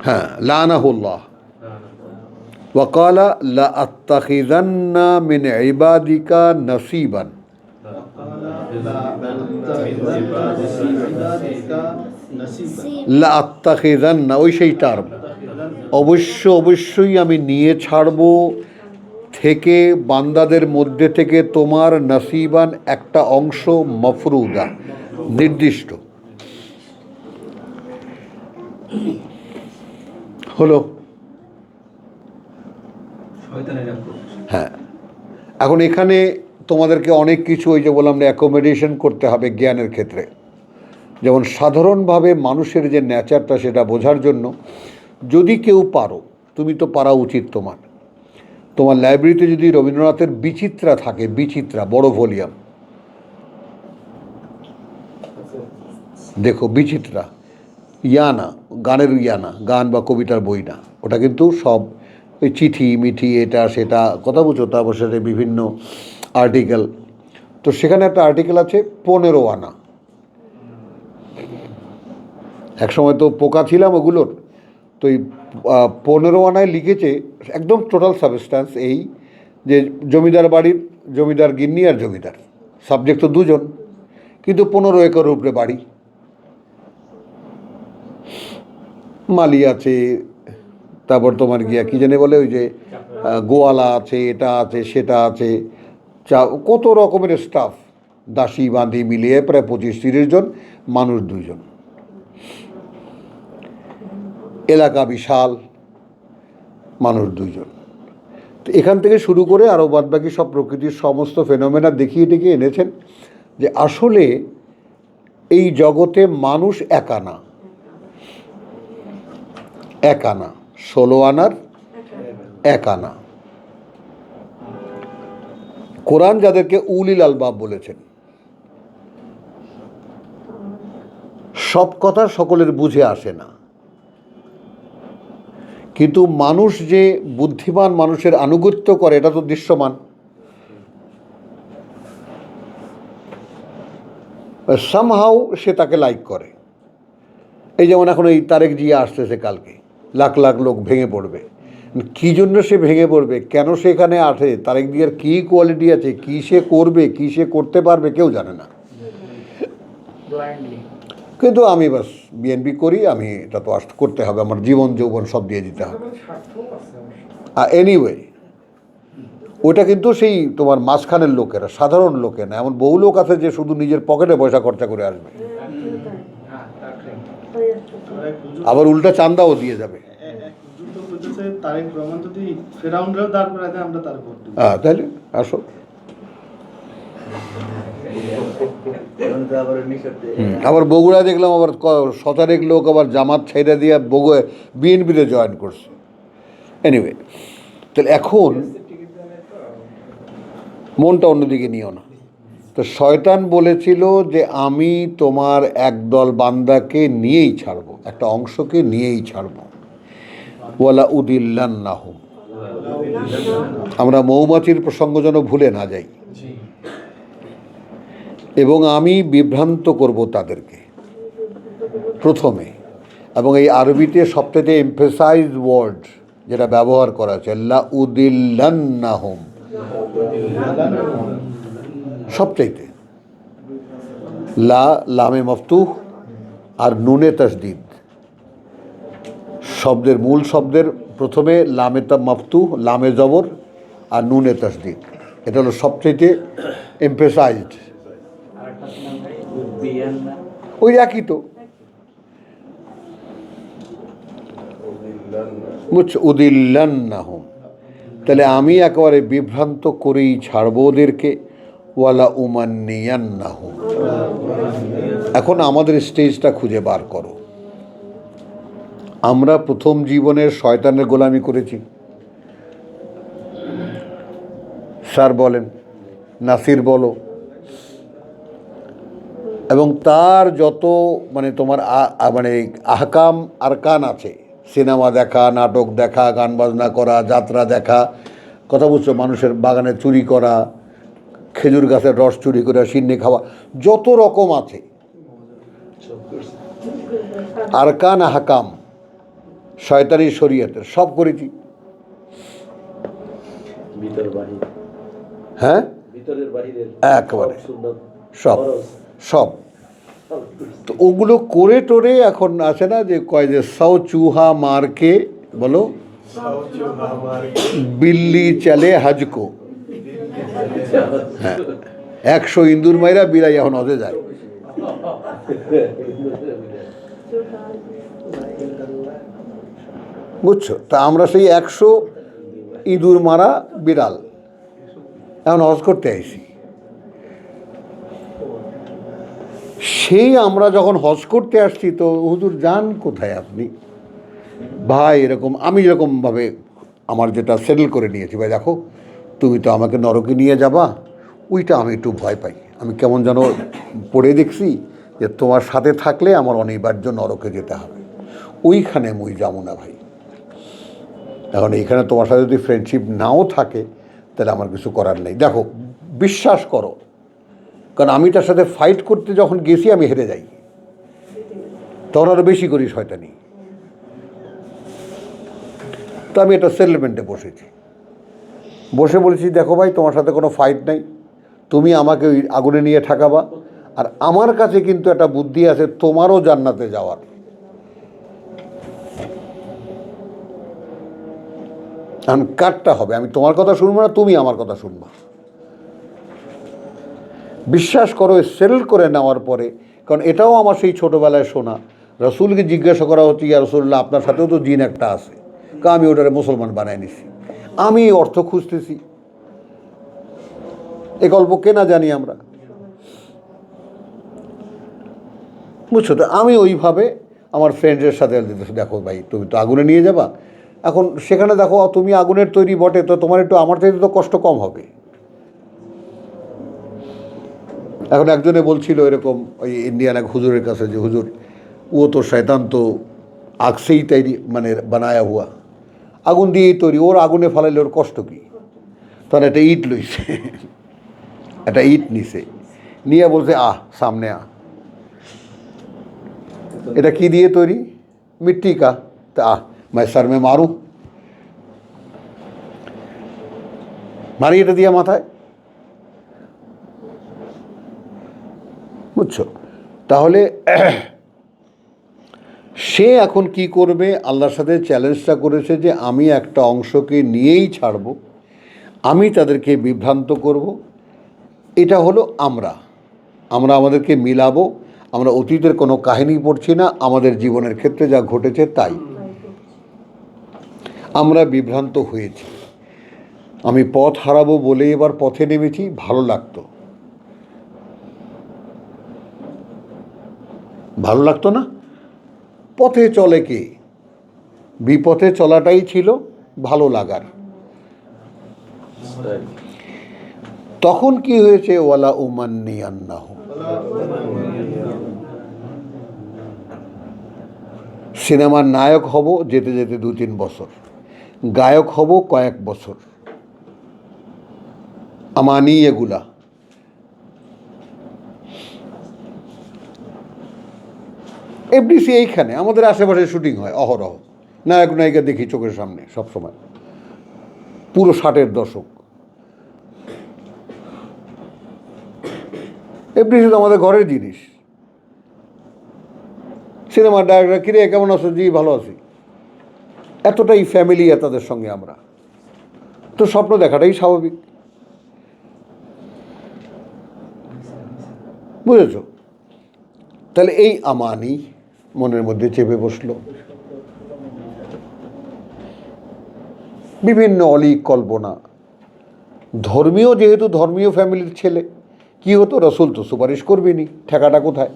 হ্যাঁ, লানাহুল্লাহ। ওয়াকালা লা আত্তাখিযান্না মিন ইবাদিকা নাসিবান, লা আত্তাখিযান্না, ওই সেই টার্ম, অবশ্যই আমি নিয়ে ছাড়ব থেকে বান্দাদের মধ্যে থেকে তোমার নাসিবান, একটা অংশ, মফরুদা, নির্দিষ্ট। হলো? হ্যাঁ, এখন এখানে তোমাদেরকে অনেক কিছু, ওই যে বললাম না, অ্যাকোমোডেশন করতে হবে জ্ঞানের ক্ষেত্রে। যেমন সাধারণভাবে মানুষের যে নেচারটা, সেটা বোঝার জন্য যদি কেউ পারো, তুমি তো পারা উচিত তোমার লাইব্রেরিতে যদি রবীন্দ্রনাথের বিচিত্রা থাকে, বিচিত্রা, বড় ভলিউম, দেখো বিচিত্রা, ইয়ানা, গানের ইয়ানা, গান বা কবিতার বই না, ওটা কিন্তু সব ওই চিঠি মিঠি এটা সেটা, কথা বুঝো, তারপর সেটা বিভিন্ন আর্টিকেল। তো সেখানে একটা আর্টিকেল আছে 15 আনা। একসময় তো পোকা ছিলাম ওগুলোর, তো এই 15 আনায় লিখেছে একদম টোটাল সাবস্ট্যান্স এই যে জমিদার বাড়ির, জমিদার গিন্নি আর জমিদার, সাবজেক্ট তো দুজন, কিন্তু 15 একরের উপরে বাড়ি, মালি আছে, তারপর তোমার গিয়া কী জানে বলে, ওই যে গোয়ালা আছে, এটা আছে সেটা আছে, কত রকমের স্টাফ, দাসী বাঁধি মিলিয়ে প্রায় 25-30 জন, মানুষ 2 জন, এলাকা বিশাল, মানুষ 2 জন। তো এখান থেকে শুরু করে আরও বাদবাকি সব প্রকৃতির সমস্ত ফেনোমেনা দেখিয়ে ডেকে এনেছেন যে আসলে এই জগতে মানুষ একা না, 16 আনার 1 আনা। কোরআন যাদেরকে উলিল আলবাব বলেছেন, সব কথা সকলের বুঝে আসে না, কিন্তু মানুষ যে বুদ্ধিমান মানুষের আনুগত্য করে এটা তো দৃশ্যমান। সামহাউ সে তাকে লাইক করে। এই যেমন এখন এই তারেক জিয়া আসতেছে কালকে, লাখ লাখ লোক ভেঙে পড়বে। কী জন্য সে ভেঙে পড়বে, কেন সে এখানে আসে, তারেক জিয়ার কী কোয়ালিটি আছে, কী সে করবে, কী সে করতে পারবে, কেউ জানে না। কিন্তু আমি বাস বিএনপি করি, আমি এটা তো করতে হবে, আমার জীবন যৌবন সব দিয়ে দিতে হবে। এনিওয়ে, ওটা কিন্তু সেই তোমার মাঝখানের লোকেরা, সাধারণ লোকে না। এমন বহু লোক আছে যে শুধু নিজের পকেটে পয়সা খরচা করে আসবে, আবার উল্টা চান্দাও দিয়ে যাবে। হ্যাঁ, তাহলে আসো। আবার বগুড়া দেখলাম আবার 17 লোক আবার জামাত ছেড়ে দিয়ে বিএনপিতে জয়েন করছে। এনিওয়ে, তাহলে এখন মনটা অন্যদিকে নিও না। তো শয়তান বলেছিল যে আমি তোমার একদল বান্দাকে নিয়েই ছাড়বো, একটা অংশকে নিয়েই ছাড়বো। ওয়ালা উদিল্লান্নাহুম, আমরা মৌমাছির প্রসঙ্গ যেন ভুলে না যাই। এবং আমি বিভ্রান্ত করব তাদেরকে প্রথমে। এবং এই আরবিতে সবথেকে এমফেসাইজ ওয়ার্ড যেটা ব্যবহার করা আছে, লা উদিল্লান্নাহুম, সবচাইতে লামে মফতুহ আর নুনে তাসদিদ, শব্দের মূল শব্দের প্রথমে লামে মফতুহ, লামে জবর আর নুনে তাসদিদ, এটা হলো সবচাইতে এমফেসাইজড। ওই একই তো, বুঝছো, উদিল্লান্নাহুম। তাহলে আমি একেবারে বিভ্রান্ত করেই ছাড়বো ওদেরকে। ওয়ালা উমান্নিয়ান্নাহুম। এখন আমাদের স্টেজটা খুঁজে বার করো। আমরা প্রথম জীবনের শয়তানের গোলামি করেছি। স্যার বলেন, নাসির বলো, এবং তার যত মানে তোমার মানে আহকাম আরকান আছে, সিনেমা দেখা, নাটক দেখা, গান বাজনা করা, যাত্রা দেখা, কথা বুঝছো, মানুষের বাগানে চুরি করা, খেজুর গাছের রস চুরি করে সিন্নি খাওয়া, যত রকম আছে আরকান আহকাম শয়তানি শরীয়তের, সব করেছি। ভিতর বাহির, হ্যাঁ, ভিতরের বাহিরের একেবারে সুন্নাত, সব ফরজ, সব। সব করছি। তো ওগুলো করে টোরে এখন আছে না যে কয় যে সৌ চুহা মারকে বলো বিল্লি চলে হজকো। হ্যাঁ, 100 ইন্দুর মাইরা বিরাই এখন হজে যায়। বুঝছো? তা আমরা সেই 100 ইঁদুর মারা বিড়াল এখন হজ করতে আইছি। সেই আমরা যখন হজ করতে আসছি, তো হুজুর যান কোথায় আপনি? ভাই এরকম, আমি এরকমভাবে আমার যেটা সেটেল করে নিয়েছি, ভাই দেখো তুমি তো আমাকে নরকে নিয়ে যাবা, ওইটা আমি একটু ভয় পাই। আমি কেমন যেন পড়ে দেখছি যে তোমার সাথে থাকলে আমার অনিবার্য নরকে যেতে হবে, ওইখানে মুই যাবো না ভাই। এখন এইখানে তোমার সাথে যদি ফ্রেন্ডশিপ নাও থাকে তাহলে আমার কিছু করার নেই। দেখো, বিশ্বাস করো, কারণ আমি তার সাথে ফাইট করতে যখন গেছি আমি হেরে যাই, তখন আরও বেশি করি শয়তানি। তো আমি একটা সেটেলমেন্টে বসেছি, বসে বলেছি দেখো ভাই তোমার সাথে কোনো ফাইট নাই, তুমি আমাকে ওই আগুনে নিয়ে ঠাকাবা, আর আমার কাছে কিন্তু একটা বুদ্ধি আছে তোমারও জান্নাতে যাওয়ার। এখন কাটটা হবে, আমি তোমার কথা শুনবো না, তুমি আমার কথা শুনবা। বিশ্বাস করো, সেটেল করে নেওয়ার পরে, কারণ এটাও আমার সেই ছোটোবেলায় শোনা, রসুলকে জিজ্ঞাসা করা হচ্ছে ইয়া রসুল্লাহ আপনার সাথেও তো জিন একটা আছে, আমি ওটারে মুসলমান বানায় নিছি, আমি অর্থ খুঁজতেছি, এ গল্প কে না জানি আমরা, বুঝছো? তো আমি ওইভাবে আমার ফ্রেন্ডের সাথে দেখো ভাই তুমি তো আগুনে নিয়ে যাবা, এখন সেখানে দেখো তুমি আগুনের তৈরি বটে, তো তোমার একটু আমার চাইতে তো কষ্ট কম হবে। এখন একজনে বলছিল এরকম ওই ইন্ডিয়ান এক হুজুরের কাছে যে হুজুর ও তো শয়তান তো আগ সেই তৈরি মানে বানায়া হুয়া, আগুন দিয়েই তৈরি, ওর আগুনে ফালাইলে ওর কষ্ট কী? তখন একটা ইট লইছে, একটা ইট নিছে, নিয়ে বলছে আহ সামনে আ, এটা কি দিয়ে তৈরি? মিট্টি কা। তা আহ मैं सर में मारूं, মারি এটা দিয়ে মাথায়, বুঝছো? তাহলে সে এখন কি করবে? আল্লাহর সাথে চ্যালেঞ্জটা করেছে যে আমি একটা অংশকে নিয়েই ছাড়ব, আমি তাদেরকে বিভ্রান্ত করব। এটা হলো আমরা আমাদেরকে মিলাবো। আমরা অতীতের কোনো কাহিনী পড়ছি না, আমাদের জীবনের ক্ষেত্রে যা ঘটেছে তাই। আমরা বিভ্রান্ত হয়েছি, আমি পথ হারাবো বলে এবার পথে নেমেছি, ভালো লাগতো, ভালো লাগতো না? পথে চলে কে? বিপথে চলাটাই ছিল ভালো লাগার। তখন কি হয়েছে? ওয়ালা উমান্নিয়ান্নাহুম, সিনেমার নায়ক হব যেতে যেতে 2-3 বছর, গায়ক হব কয়েক বছর, আমানি এগুলা। এফডিসি এইখানে আমাদের আশেপাশে শুটিং হয় অহরহ, নায়ক নায়িকা দেখি চোখের সামনে সব সময়, পুরো 60-এর দশক। এফডিসি তো আমাদের ঘরের জিনিস। সিনেমার ডাইরেক্টর কিরে কেমন আছো? জি ভালো আছি। এতটাই ফ্যামিলিয়ার তাদের সঙ্গে আমরা, তো স্বপ্ন দেখাটাই স্বাভাবিক, বুঝেছ? তাহলে এই আমানি মনের মধ্যে চেপে বসলো। বিভিন্ন অলীক কল্পনা। ধর্মীয়, যেহেতু ধর্মীয় ফ্যামিলির ছেলে, কি হতো, রসুল তো সুপারিশ করবেনি, ঠেকাটা কোথায়,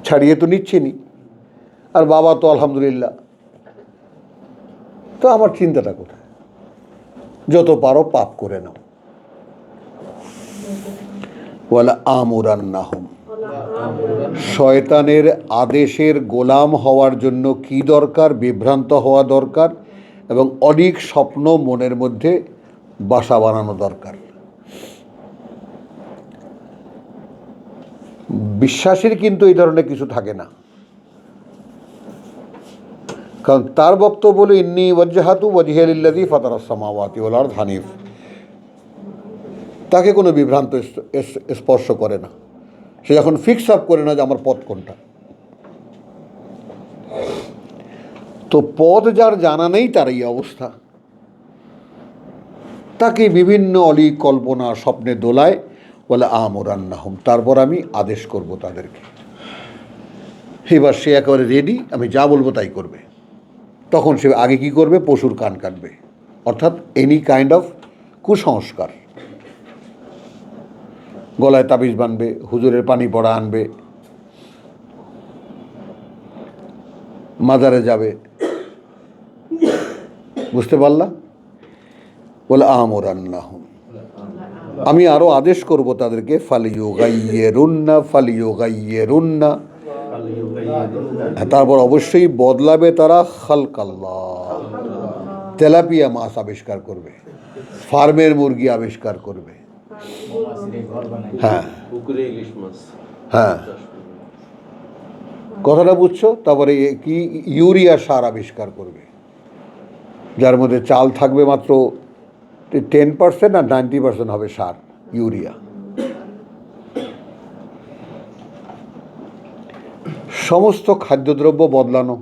ছাড়িয়ে তো নিচ্ছেনি, আর বাবা তো আলহামদুলিল্লাহ, তো আমার চিন্তাটা কোথায়? যত পারো পাপ করে নাও। ওয়ালা আমুরান্নাহুম, শয়তানের আদেশের গোলাম হওয়ার জন্য কি দরকার? বিভ্রান্ত হওয়া দরকার, এবং অনেক স্বপ্ন মনের মধ্যে বাসা বানানো দরকার। বিশ্বাসের কিন্তু এই ধরনের কিছু থাকে না, কারণ তার বক্তব্য হলো ইন্নী ওয়াজ্জাহাতু ওয়াজহিয়া লিল্লাযী ফাতারাস সামাওয়াতি ওয়াল আরদ হানিফ। তাকে কোনো বিভ্রান্ত স্পর্শ করে না, সে যখন ফিক্স আপ করে না যে আমার পথ কোনটা। তো পথ যার জানা নেই তার এই অবস্থা, তাকে বিভিন্ন অলীক কল্পনা স্বপ্নে দোলায়, বলে আমুরান্নাহুম, তারপর আমি আদেশ করব তাদেরকে। এবার সে একেবারে রেডি, আমি যা বলবো তাই করবে। তখন সে আগে কি করবে? পশুর কান কাটবে, অর্থাৎ এনি কাইন্ড অফ কুসংস্কার। গলায় তাবিজ বানবে, হুজুরের পানি পড়া আনবে, মাজারে যাবে। বুঝতে পারলা? বলে আমুরান্নাহুম, আমি আরো আদেশ করব তাদেরকে, ফালিয়ুগাইয়িরুন্না ফালিয়ুগাইয়িরুন্না, তারপর অবশ্যই বদলাবে তারা খালকাল্লাহ, তেলাপিয়া মাছ আবিষ্কার করবে, ফার্মের মুরগি আবিষ্কার করবে, হ্যাঁ পুকুরে ইলিশ মাছ হ্যাঁ, কথাটা বুঝছো? তারপরে কি ইউরিয়া সার আবিষ্কার করবে, যার মধ্যে চাল থাকবে মাত্র 10% আর 90% হবে সার, ইউরিয়া। সমস্ত খাদ্যদ্রব্য বদলানো,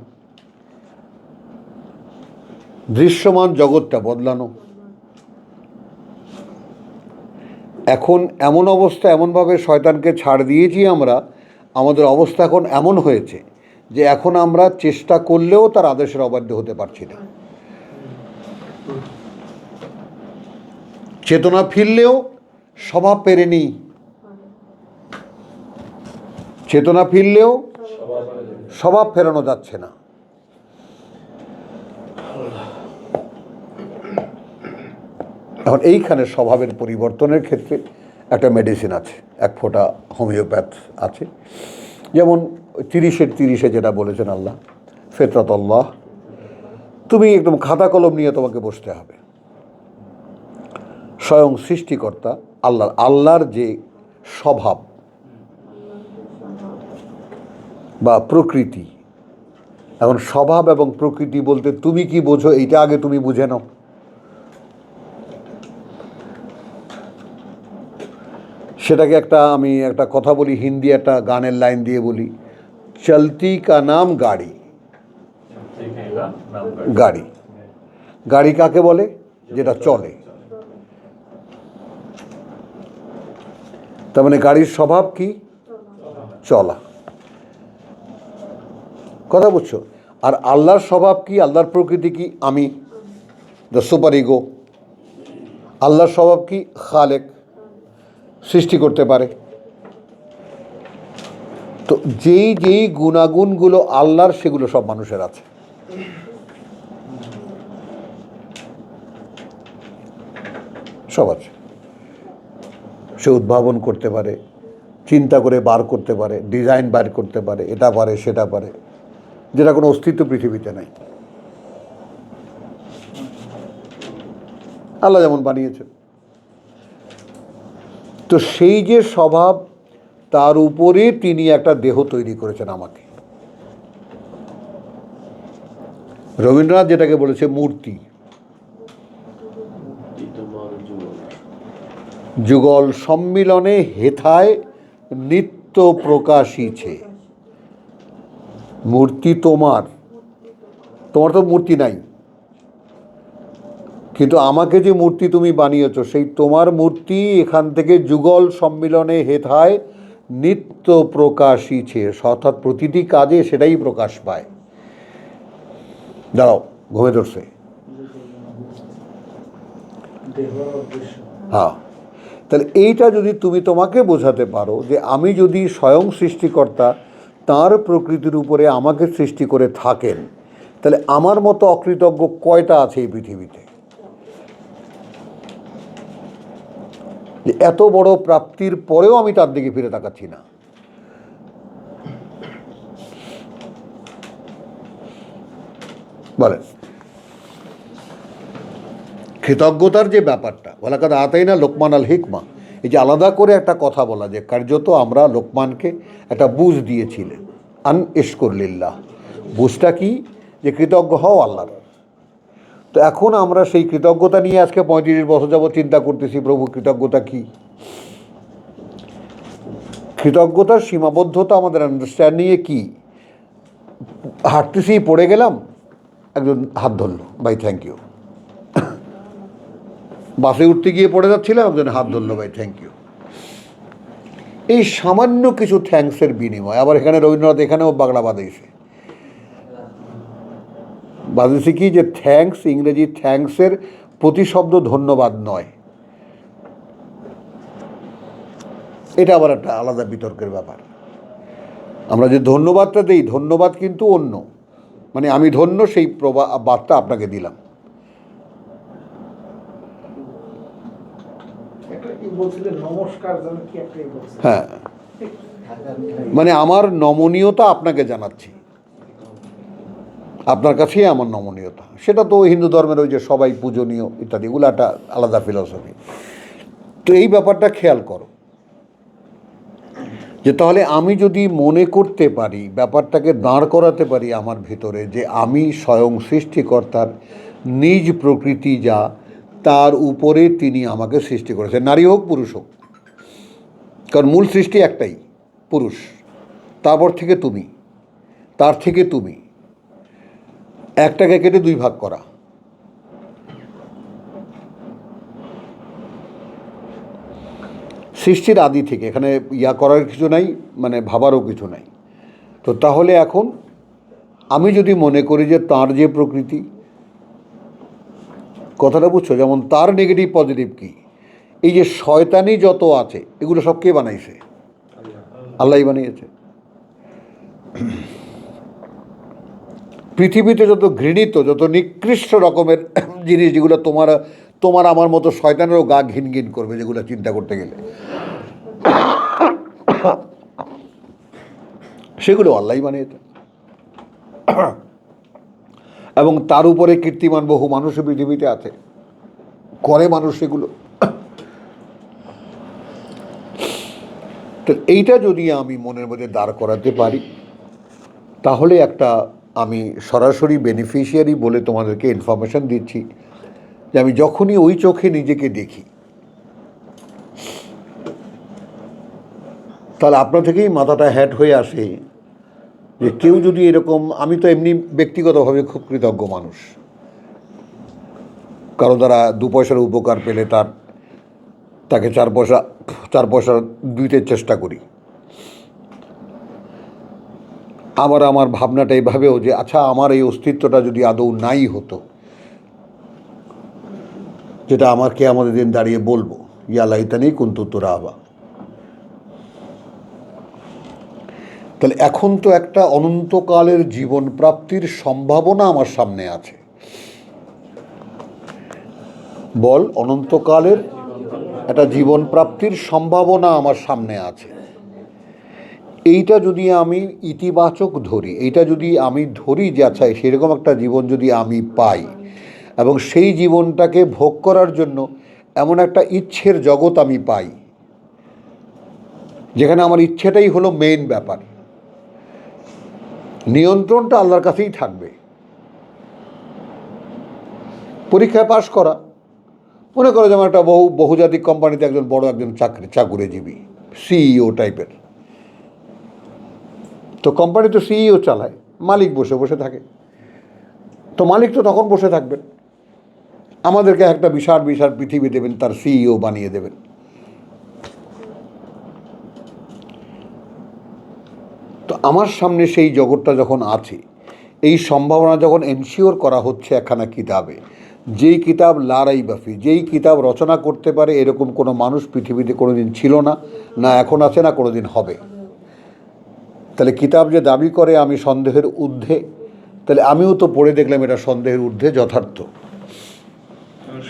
দৃশ্যমান জগৎটা বদলানো। এখন এমন অবস্থা, এমনভাবে শয়তানকে ছাড় দিয়েছি আমরা, আমাদের অবস্থা এখন এমন হয়েছে যে এখন আমরা চেষ্টা করলেও তার আদেশের অবাধ্য হতে পারছি না। চেতনা ফিরলেও স্বভাব পেরেনি, চেতনা ফিরলেও স্বভাব ফেরানো যাচ্ছে না। এখন এইখানে স্বভাবের পরিবর্তনের ক্ষেত্রে একটা মেডিসিন আছে, এক ফোঁটা হোমিওপ্যাথ আছে। যেমন 30-30 যেটা বলেছেন আল্লাহ, ফিতরাত আল্লাহ, তুমি একদম খাতা কলম নিয়ে তোমাকে বসতে হবে। স্বয়ং সৃষ্টিকর্তা আল্লাহর যে স্বভাব বা প্রকৃতি, এখন স্বভাব এবং প্রকৃতি বলতে তুমি কি বোঝো এইটা আগে তুমি বুঝে নাও। সেটাকে আমি একটা কথা বলি, হিন্দি একটা গানের লাইন দিয়ে বলি, চলতি কা নাম গাড়ি। গাড়ি, গাড়ি কাকে বলে? যেটা চলে। তার মানে গাড়ির স্বভাব কি? চলা। কথা বুঝছো? আর আল্লাহর স্বভাব কি? আল্লাহর প্রকৃতি কি? আমি, দ্য সুপার ইগো। আল্লাহর স্বভাব কি? খালেক, সৃষ্টি করতে পারে। তো যেই যেই গুণাগুণগুলো আল্লাহর, সেগুলো সব মানুষের আছে। সব আছে। সে উদ্ভাবন করতে পারে, চিন্তা করে বার করতে পারে, ডিজাইন বার করতে পারে, এটা পারে সেটা পারে, যেটা কোনো অস্তিত্ব পৃথিবীতে নাই। আল্লাহ যেমন বানিয়েছেন। তো সেই যে স্বভাব, তার উপরে তিনি একটা দেহ তৈরি করেছেন আমাকে। রবীন্দ্রনাথ যেটাকে বলেছে মূর্তি, যুগল সম্মিলনে হেথায় নিত্য প্রকাশিছে। মূর্তি তোমার তো মূর্তি নাই, কিন্তু আমাকে যে মূর্তি তুমি বানিয়েছো, সেই তোমার মূর্তি এখান থেকে যুগল সম্মিলনে হেথায় নিত্য প্রকাশিছে, অর্থাৎ প্রতিটি কাজে সেটাই প্রকাশ পায়। দাঁড়াও, ঘুমে ধরছে। হ্যাঁ, তাহলে এইটা যদি তুমি তোমাকে বোঝাতে পারো যে আমি যদি স্বয়ং সৃষ্টিকর্তা তার প্রকৃতির উপরে আমাকে সৃষ্টি করে থাকেন, তাহলে আমার মতো অকৃতজ্ঞ কয়টা আছে এই পৃথিবীতে? যে এত বড় প্রাপ্তির পরেও আমি তার দিকে ফিরে তাকাচ্ছি না। বলেন, কৃতজ্ঞতার যে ব্যাপারটা, ওয়ালাকাদ আতাইনা লোকমান আল হিকমা, এই যে আলাদা করে একটা কথা বলা যে কার্যত আমরা লোকমানকে একটা বুঝ দিয়েছিলেন, আন ইশকুর লিল্লাহ। বুঝটা কি? যে কৃতজ্ঞ হও আল্লাহর। তো এখন আমরা সেই কৃতজ্ঞতা নিয়ে আজকে 35 বছর যাবত চিন্তা করতেছি, প্রভু কৃতজ্ঞতা কি? কৃতজ্ঞতার সীমাবদ্ধতা আমাদের আন্ডারস্ট্যান্ডিংয়ে কি? হাঁটতেছি, পড়ে গেলাম, একজন হাত ধরলো, ভাই থ্যাংক ইউ। বাসে উঠতে গিয়ে পড়ে যাচ্ছিলাম, একজন হাত ধরলো, ভাই থ্যাংক ইউ। এই সামান্য কিছু থ্যাঙ্কসের বিনিময়। আবার এখানে রবীন্দ্রনাথ এখানেও বাংলা বাঁধিয়েছে কি যে থ্যাঙ্কস, ইংরেজি থ্যাঙ্কসের প্রতিশব্দ ধন্যবাদ নয়। এটা আবার একটা আলাদা বিতর্কের ব্যাপার। আমরা যে ধন্যবাদটা দিই, ধন্যবাদ কিন্তু অন্য, মানে আমি ধন্য সেই বাদটা আপনাকে দিলাম। হ্যাঁ, মানে আমার নমনীয়তা আপনাকে জানাচ্ছি, আপনার কাছেই আমার নমনীয়তা। সেটা তো হিন্দু ধর্মের ওই যে সবাই পূজনীয় ইত্যাদি, এগুলো একটা আলাদা ফিলসফি। তো এই ব্যাপারটা খেয়াল করো যে তাহলে আমি যদি মনে করতে পারি, ব্যাপারটাকে দাঁড় করাতে পারি আমার ভিতরে, যে আমি স্বয়ং সৃষ্টিকর্তার নিজ প্রকৃতি যা, তার উপরে তিনি আমাকে সৃষ্টি করেছেন, নারী হোক পুরুষ হোক, কারণ মূল সৃষ্টি একটাই, পুরুষ। তারপর থেকে তুমি, তার থেকে তুমি, একটাকে কেটে দুই ভাগ করা। সৃষ্টির আদি থেকে, এখানে ইয়া করার কিছু নাই, মানে ভাবারও কিছু নাই। তো তাহলে এখন আমি যদি মনে করি যে তার যে প্রকৃতি, কথাটা বুঝছো, যেমন তার নেগেটিভ পজিটিভ কি, এই যে শয়তানি যত আছে এগুলো সব কে বানাইছে? আল্লাহই বানিয়েছে। পৃথিবীতে যত ঘৃণিত, যত নিকৃষ্ট রকমের জিনিস, যেগুলো তোমার আমার মতো শয়তানেরও গা ঘিন ঘিন করবে, যেগুলো চিন্তা করতে গেলে, সেগুলো আল্লাহই বানিয়েছে। এবং তার উপরে কীর্তিমান বহু মানুষ পৃথিবীতে আছে, করে মানুষ সেগুলো। তো এইটা যদি আমি মনের মধ্যে দাঁড় করাতে পারি, তাহলে একটা আমি সরাসরি বেনিফিশিয়ারি বলে তোমাদেরকে ইনফরমেশন দিচ্ছি যে আমি যখনই ওই চোখে নিজেকে দেখি, তাহলে আপনার থেকেই মাথাটা হ্যাট হয়ে আসে যে কেউ যদি এরকম, আমি তো এমনি ব্যক্তিগতভাবে খুব কৃতজ্ঞ মানুষ, কারো দ্বারা 2 পয়সার উপকার পেলে তাকে 4 পয়সা দিতে চেষ্টা করি। আবার আমার ভাবনাটা এইভাবেও যে আচ্ছা, আমার এই অস্তিত্বটা যদি আদৌ নাই হতো, যেটা আমাকে আমাদের দিন দাঁড়িয়ে বলবো, ইয়া লাইতানি কুনতু তুরাবা, তাহলে এখন তো একটা অনন্তকালের জীবন প্রাপ্তির সম্ভাবনা আমার সামনে আছে। বল, অনন্তকালের একটা জীবন প্রাপ্তির সম্ভাবনা আমার সামনে আছে। এইটা যদি আমি ইতিবাচক ধরি, এইটা যদি আমি ধরি যে আচ্ছা সেরকম একটা জীবন যদি আমি পাই, এবং সেই জীবনটাকে ভোগ করার জন্য এমন একটা ইচ্ছের জগৎ আমি পাই, যেখানে আমার ইচ্ছেটাই হলো মেইন ব্যাপার, নিয়ন্ত্রণটা আল্লাহর কাছেই থাকবে। পরীক্ষায় পাশ করা, মনে করো যেমন একটা বহুজাতিক কোম্পানিতে একজন বড় একজন চাকুরিজীবী, সিইও টাইপের। তো কোম্পানি তো সিইও চালায়, মালিক বসে বসে থাকে, তো মালিক তো তখন বসে থাকবেন, আমাদেরকে একটা বিশাল বিশাল পৃথিবী দেবেন, তার সিইও বানিয়ে দেবেন। তো আমার সামনে সেই জগৎটা যখন আছে, এই সম্ভাবনা যখন এনশিওর করা হচ্ছে একখানা কিতাবে, যেই কিতাব লা রাইবা ফি, যেই কিতাব রচনা করতে পারে এরকম কোনো মানুষ পৃথিবীতে কোনো দিন ছিল না, না এখন আছে, না কোনো দিন হবে, তাহলে কিতাব যে দাবি করে আমি সন্দেহের ঊর্ধ্বে, তাহলে আমিও তো পড়ে দেখলাম এটা সন্দেহের ঊর্ধ্বে যথার্থ।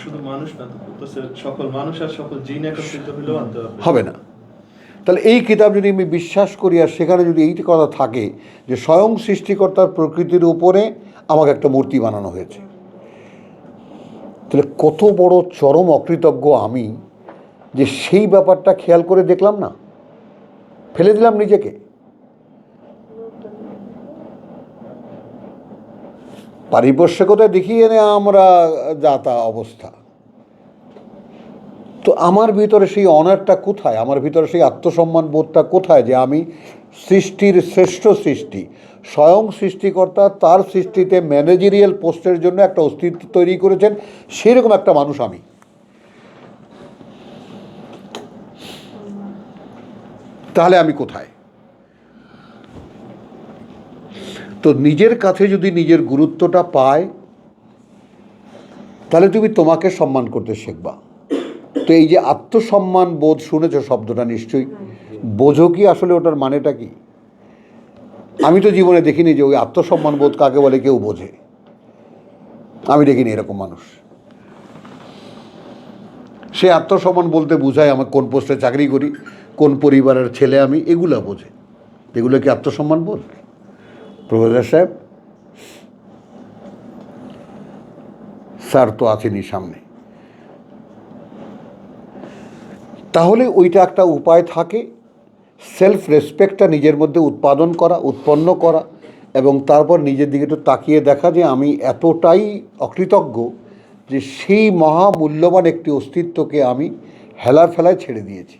শুধু মানুষ না, তো বলতেছে সকল মানুষ আর সকল জিন একত্রিত হলেও আনতে হবে। হবে না। তাহলে এই কিতাব যদি আমি বিশ্বাস করি আর সেখানে যদি এইটি কথা থাকে যে স্বয়ং সৃষ্টিকর্তার প্রকৃতির উপরে আমাকে একটা মূর্তি বানানো হয়েছে, তাহলে কত বড় চরম অকৃতজ্ঞ আমি যে সেই ব্যাপারটা খেয়াল করে দেখলাম না, ফেলে দিলাম নিজেকে। পারিপার্শ্বিকতায় দেখিয়ে এনে আমরা যা তা অবস্থা। তো আমার ভিতরে সেই অনারটা কোথায়, আমার ভিতরে সেই আত্মসম্মান বোধটা কোথায় যে আমি সৃষ্টির শ্রেষ্ঠ সৃষ্টি, স্বয়ং সৃষ্টিকর্তা তার সৃষ্টিতে ম্যানেজেরিয়াল পোস্টের জন্য একটা অস্তিত্ব তৈরি করেছেন, সেরকম একটা মানুষ আমি। তাহলে আমি কোথায়? তো নিজের কাছে যদি নিজের গুরুত্বটা পায় তাহলে তুমি তোমাকে সম্মান করতে শিখবা। তো এই যে আত্মসম্মান বোধ, শুনেছ শব্দটা নিশ্চয়ই, বোঝো কি আসলে ওটার মানেটা কি? আমি তো জীবনে দেখিনি যে ওই আত্মসম্মান বোধ কাকে বলে কেউ বোঝে, আমি দেখিনি এরকম মানুষ। সে আত্মসম্মান বলতে বোঝায় আমার কোন পোস্টে চাকরি করি, কোন পরিবারের ছেলে আমি, এগুলো বোঝে। এগুলো কি আত্মসম্মান বোধ? প্রফেসর সাহেব, স্যার তো আছেনই সামনে। তাহলে ওইটা একটা উপায় থাকে সেলফ রেসপেক্টটা নিজের মধ্যে উৎপন্ন করা এবং তারপর নিজের দিকে একটু তাকিয়ে দেখা যে আমি এতটাই অকৃতজ্ঞ যে সেই মহামূল্যবান একটি অস্তিত্বকে আমি হেলাফেলায় ছেড়ে দিয়েছি।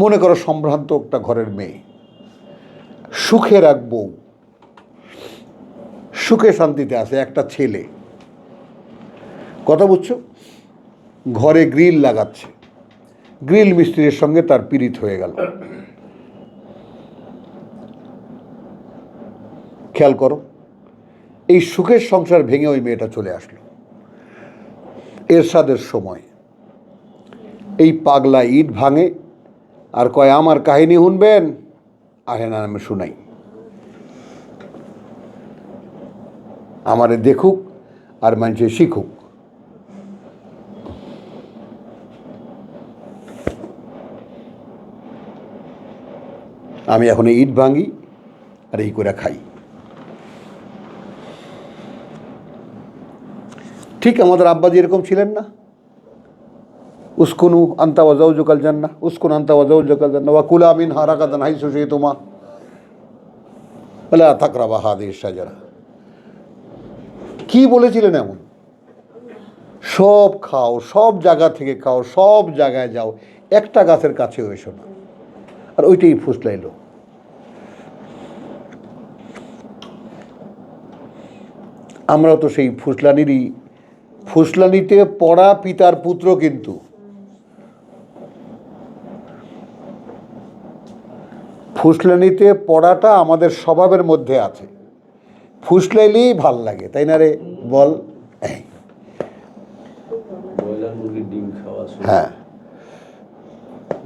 মনে করো সম্ভ্রান্ত একটা ঘরের মেয়ে, সুখের এক বউ, সুখে শান্তিতে আছে একটা ছেলে, কথা বুঝছো, ঘরে গ্রিল লাগাচ্ছে, গ্রিল মিস্ত্রির সঙ্গে তার পীড়িত হয়ে গেল। খেয়াল করো, এই সুখের সংসার ভেঙে ওই মেয়েটা চলে আসলো। এরশাদের সময় এই পাগলা ইট ভাঙে আর কয় আমার কাহিনী শুনবেন, আহে না আমি শুনাই, আমারে দেখুক আর মানুষে শিখুক। আমি এখন ইট ভাঙি আর এই করে খাই। ঠিক আমাদের আব্বাজি এরকম ছিলেন না? উস্কুনু আন্তা ওয়াজাউজুকাল জান্নাহ, উস্কুন আন্তা ওয়াজাউজুকাল জান্নাহ ওয়া কুলা মিনহা রাগাদান হাইসু শিতুমা ওয়ালা তাকরাবা হাযিহিশ শাজারা। কি বলেছিলেন এমন? সব খাও, সব জায়গা থেকে খাও, সব জায়গায় যাও, একটা গাছের কাছেও এসো না। আর ওইটাই ফুসলাইলো। আমরাও তো সেই ফুসলানিতে পড়া পিতার পুত্র, কিন্তু ফুসলানিতে পড়াটা আমাদের স্বভাবের মধ্যে আছে, ফুসলাইলেই ভাল লাগে, তাই না রে বল? ব্রয়লার মুরগির ডিম খাওয়া শুরু। হ্যাঁ,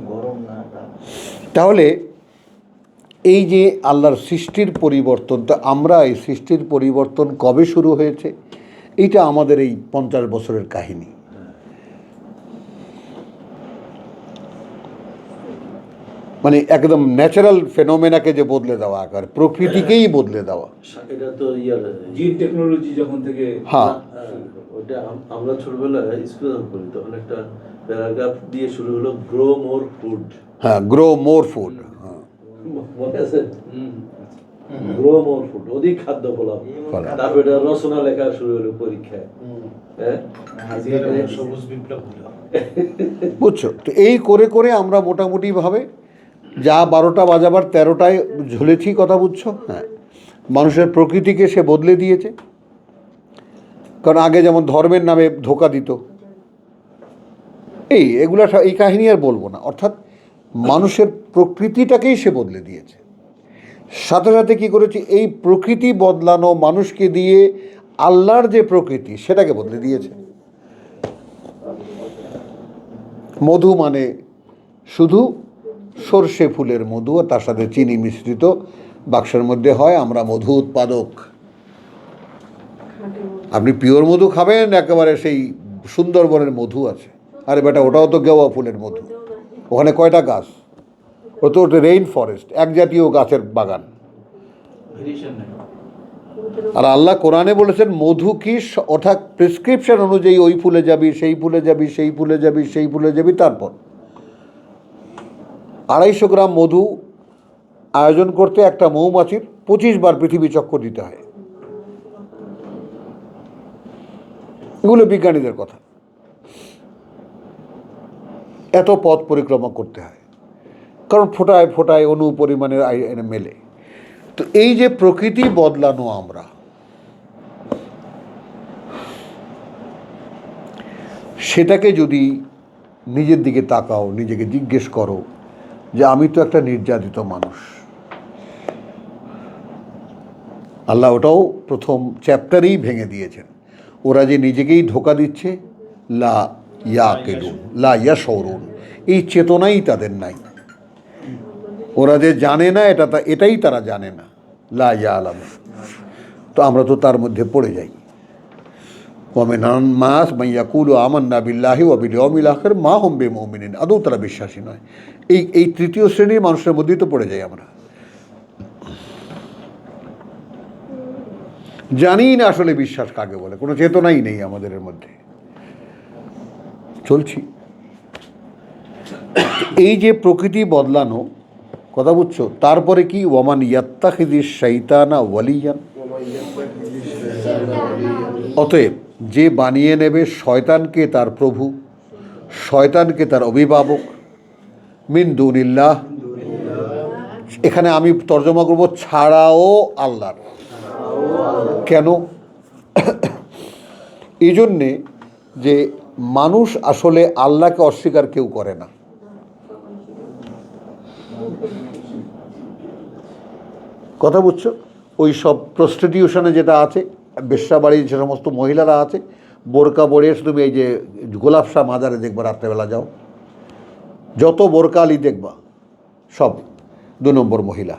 গরম না তাহলে এই যে আল্লাহর সৃষ্টির পরিবর্তন, তো আমরা এই সৃষ্টির পরিবর্তন কবে শুরু হয়েছে? এইটা আমাদের এই 50 বছরের কাহিনী। মানে একদম ন্যাচারাল ফেনোমেনাকে যে বদলে দেওয়া, আকার প্রকৃতিকেই বদলে দেওয়া। এটা তো ইয়ার জিন টেকনোলজি যখন থেকে হ্যাঁ, ওটা আমরা ছোটবেলায় স্কুলে যখন পড়ি তখন একটা প্যারাগ্রাফ দিয়ে শুরু হলো, গ্রো মোর ফুড। হ্যাঁ, গ্রো মোর ফুড। মনে আছে? গ্রো মোর ফুড, অধিক খাদ্য ফলাম। তারপর এটা রচনা লেখা শুরু হলো পরীক্ষায়। হ্যাঁ, সবুজ বিপ্লব হলো। বুঝছো? তো এই করে করে আমরা মোটামুটিভাবে যা 12টা বাজাবার 13টায় ঝুলেছি, কথা বুঝছো? হ্যাঁ, মানুষের প্রকৃতিকে সে বদলে দিয়েছে। কারণ আগে যেমন ধর্মের নামে ধোঁকা দিত, এই কাহিনী আর বলবো না। অর্থাৎ মানুষের প্রকৃতিটাকেই সে বদলে দিয়েছে। সাথে সাথে কি করেছে, এই প্রকৃতি বদলানো মানুষকে দিয়ে আল্লাহর যে প্রকৃতি সেটাকে বদলে দিয়েছে। মধু মানে শুধু সর্ষে ফুলের মধু, আর তার সাথে চিনি মিশ্রিত বাক্সের মধ্যে হয়, আমরা মধু উৎপাদক। আপনি পিওর মধু খাবেন, একেবারে সেই সুন্দরবনের মধু আছে, আরে বেটা ওটাও তো গেওয়া ফুলের মধু, ওখানে কয়টা গাছ, ও তো ওটা রেইন ফরেস্ট, এক জাতীয় গাছের বাগান। আর আল্লাহ কোরআনে বলেছেন মধু কি, অর্থাৎ প্রেসক্রিপশন অনুযায়ী ওই ফুলে যাবি, সেই ফুলে যাবি, সেই ফুলে যাবি, সেই ফুলে যাবি। তারপর 250 গ্রাম মধু আয়োজন করতে একটা মৌমাছির 25 বার পৃথিবী চক্কর দিতে হয়। এগুলো বিজ্ঞানীদের কথা। এত পথ পরিক্রমা করতে হয়, কারণ ফোটায় ফোটায় অণু পরিমাণের মেলে। তো এই যে প্রকৃতি বদলানো, আমরা সেটাকে যদি নিজের দিকে তাকাও, নিজেকে জিজ্ঞেস করো যে আমি তো একটা নির্যাতিত মানুষ। আল্লাহ ওটাও প্রথম চ্যাপ্টারেই ভেঙে দিয়েছেন। ওরা যে নিজেকেই ধোঁকা দিচ্ছে, লা ইয়াকিলুন লা ইয়াশউরুন, এই চেতনাই তাদের নাই। ওরা যে জানে না, এটাই তারা জানে না, লা ইয়ালামুন। তো আমরা তো তার মধ্যে পড়ে যাই। ওয়ামিনান মাস মান ইয়াকুলু আমান্না বিল্লাহি ওয়া বিল ইয়াউমিল আখির মা হুম বিমুমিনিন, আদৌ তারা বিশ্বাসী নয়। এই তৃতীয় শ্রেণীর মানুষের মধ্যেই তো পড়ে যাই আমরা। জানি না আসলে বিশ্বাস কাকে বলে, কোনো চেতনাই নেই আমাদের মধ্যে, চলছি। এই যে প্রকৃতি বদলানো কথা বুঝছো, তারপরে কি ওয়ামান ইয়াত্তাখিযিশ শাইতানা ওয়ালিয়ান, অতএব যে বানিয়ে নেবে শয়তানকে তার প্রভু, শয়তানকে তার অভিভাবক, মিন দুনিল্লাহ, এখানে আমি তর্জমা করব ছাড়াও আল্লাহর। কেন? এই জন্যে যে মানুষ আসলে আল্লাহকে অস্বীকার কেউ করে না। কথা বুঝছো? ওই সব প্রস্টিটিউশনে যেটা আছে, বেশ্যাবাড়ির যে সমস্ত মহিলারা আছে, বোরকা পরে এসে তুমি এই যে গোলাপ শাহ মাজারে দেখবা, রাত্রেবেলা যাও, যত বোরকা আলী দেখবা সব 2 নম্বর মহিলা।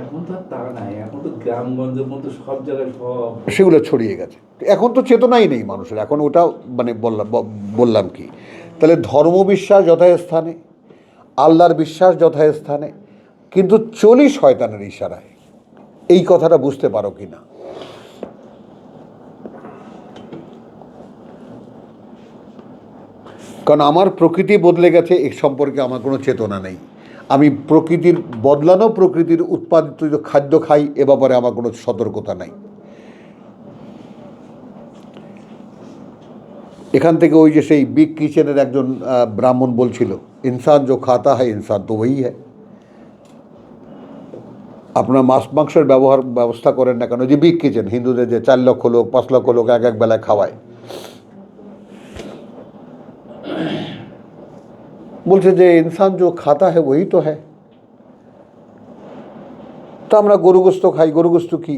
এখন তো আর তা নাই, এখন তো গ্রামগঞ্জের মধ্যে সব জায়গায় সব সেগুলো ছড়িয়ে গেছে। এখন তো চেতনাই নেই মানুষের। এখন ওটা মানে বললাম কি, তাহলে ধর্মবিশ্বাস যথাস্থানে, আল্লাহর বিশ্বাস যথাস্থানে, কিন্তু চলি শয়তানের ইশারায়। এই কথাটা বুঝতে পারো কি না? কারণ আমার প্রকৃতি বদলে গেছে, এ সম্পর্কে আমার কোনো চেতনা নেই। আমি প্রকৃতির বদলানো, প্রকৃতির উৎপাদিত খাদ্য খাই, এ ব্যাপারে আমার কোনো সতর্কতা নাই। এখান থেকে ওই যে সেই বিগ কিচেনের একজন ব্রাহ্মণ বলছিল, ইনসান जो खाता है इंसान तो वही है। আপনার মাছ মাংসের ব্যবস্থা করেন না কেন, যে বিগ কিচেন, হিন্দুদের যে 4 লক্ষ লোক 5 লক্ষ লোক এক বেলায় খাওয়ায়, বলছে যে ইনসান जो खाता है वही तो है। তো আমরা গরুগোস্ত খাই, গরুগোস্ত কি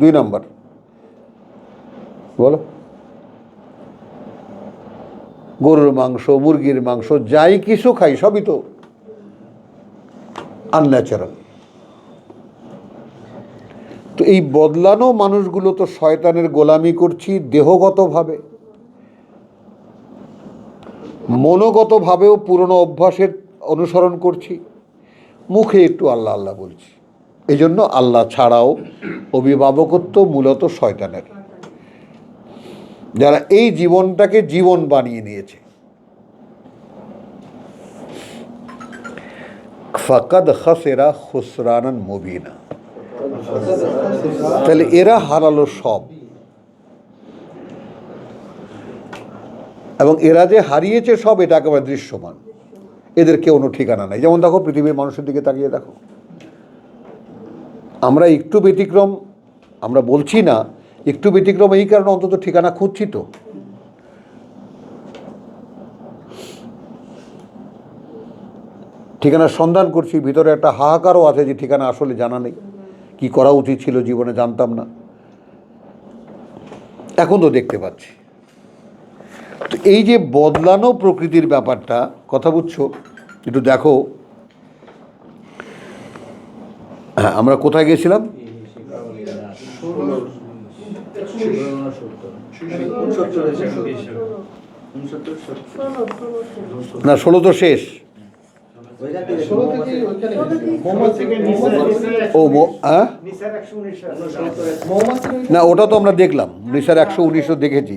2 নম্বর বলো? গরুর মাংস, মুরগির মাংস, যাই কিছু খাই সবই তো আনন্যাচারাল। তো এই বদলানো মানুষগুলো তো শয়তানের গোলামি করছি, দেহগতভাবে, মনোগতভাবেও পুরনো অভ্যাসের অনুসরণ করছি, মুখে একটু আল্লাহ আল্লাহ বলছি। এই জন্য আল্লাহ ছাড়াও অভিভাবকত্ব মূলত শয়তানের, যারা এই জীবনটাকে জীবন বানিয়ে নিয়েছে। ফাকাদ খাসিরা খুসরানান মুবিনা, তাহলে এরা হারালো সব। এবং এরা যে হারিয়েছে সব, এটা একেবারে দৃশ্যমান, এদের কেউ কোনো ঠিকানা নাই। যেমন দেখো পৃথিবীর মানুষের দিকে তাকিয়ে দেখো, আমরা একটু ব্যতিক্রম, আমরা বলছি না একটু ব্যতিক্রম, এই কারণে অন্তত ঠিকানা খুঁজছি। তো ঠিকানার সন্ধান করছি, ভিতরে একটা হাহাকারও আছে যে ঠিকানা আসলে জানা নেই, কি করা উচিত ছিল জীবনে জানতাম না, এখন তো দেখতে পাচ্ছি। তো এই যে বদলানো প্রকৃতির ব্যাপারটা, কথা বুঝছো, একটু দেখো। হ্যাঁ, আমরা কোথায় গেছিলাম? না, 16 তো শেষ। 16 থেকেই ওইখানে গেছে। ও হ্যাঁ, নিসার 119 মৌমাছির না ওটা তো আমরা দেখলাম, নিসার 119 দেখেছি,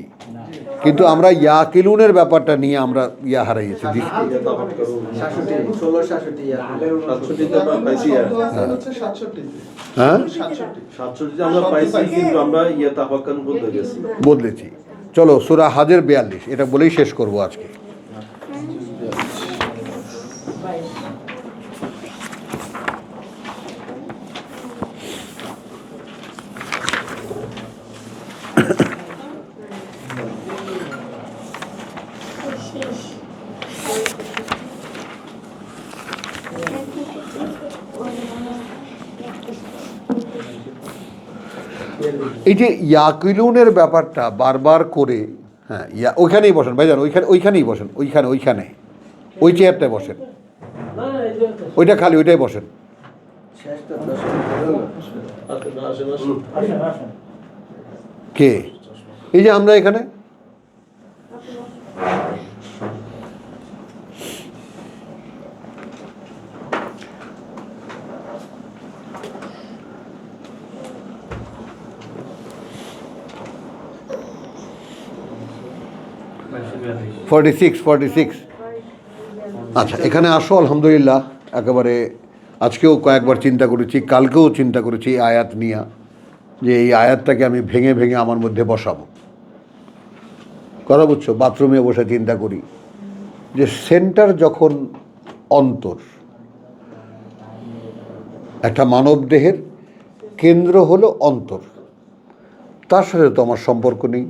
কিন্তু আমরা ইয়াকিলুনের ব্যাপারটা নিয়ে আমরা হারাইছি। 67 আমরা পাইছি, হচ্ছে 67 হ্যাঁ 67 আমরা পাইছি, কিন্তু আমরা তাফাক্কুর বলতে গেছি। বদলেছি। চলো সূরা হাজের 42, এটা বলেই শেষ করব আজকে। এই যে ইয়াকিলুনের ব্যাপারটা বারবার করে, হ্যাঁ ওইখানেই বসেন ভাইজান, ওইখানেই বসেন, ওইখানে ওই চেয়ারটায় বসেন, ওইটা খালি, ওইটাই বসেন। কে? এই যে আমরা এখানে, ফর্টি সিক্স। আচ্ছা, এখানে আসো। আলহামদুলিল্লাহ, একেবারে আজকেও কয়েকবার চিন্তা করেছি, কালকেও চিন্তা করেছি এই আয়াত নিয়ে, যে এই আয়াতটাকে আমি ভেঙে ভেঙে আমার মধ্যে বসাবো। কথা বুঝছো? বাথরুমে বসে চিন্তা করি যে সেন্টার যখন অন্তর, একটা মানব দেহের কেন্দ্র হলো অন্তর, তার সাথে তো আমার সম্পর্ক নেই।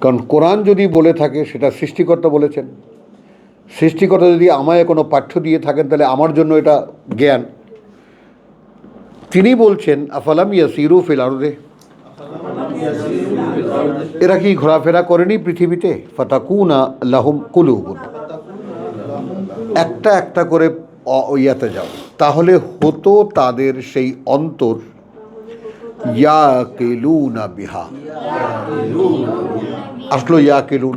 কারণ কোরআন যদি বলে থাকে, সেটা সৃষ্টিকর্তা বলেছেন। সৃষ্টিকর্তা যদি আমায় কোনো পাঠ্য দিয়ে থাকেন, তাহলে আমার জন্য এটা জ্ঞান। তিনি বলছেন আফালাম ইয়াসিরু ফিল আরদে, এরা কি ঘোরাফেরা করেনি পৃথিবীতে? ফাতাকুনা লাহুম কুলুবুন, একটা একটা করে ইয়াতে যাও, তাহলে হতো তাদের সেই অন্তর, ইয়াকিলুনা বিহা। আসলো ইয়াকিলুন,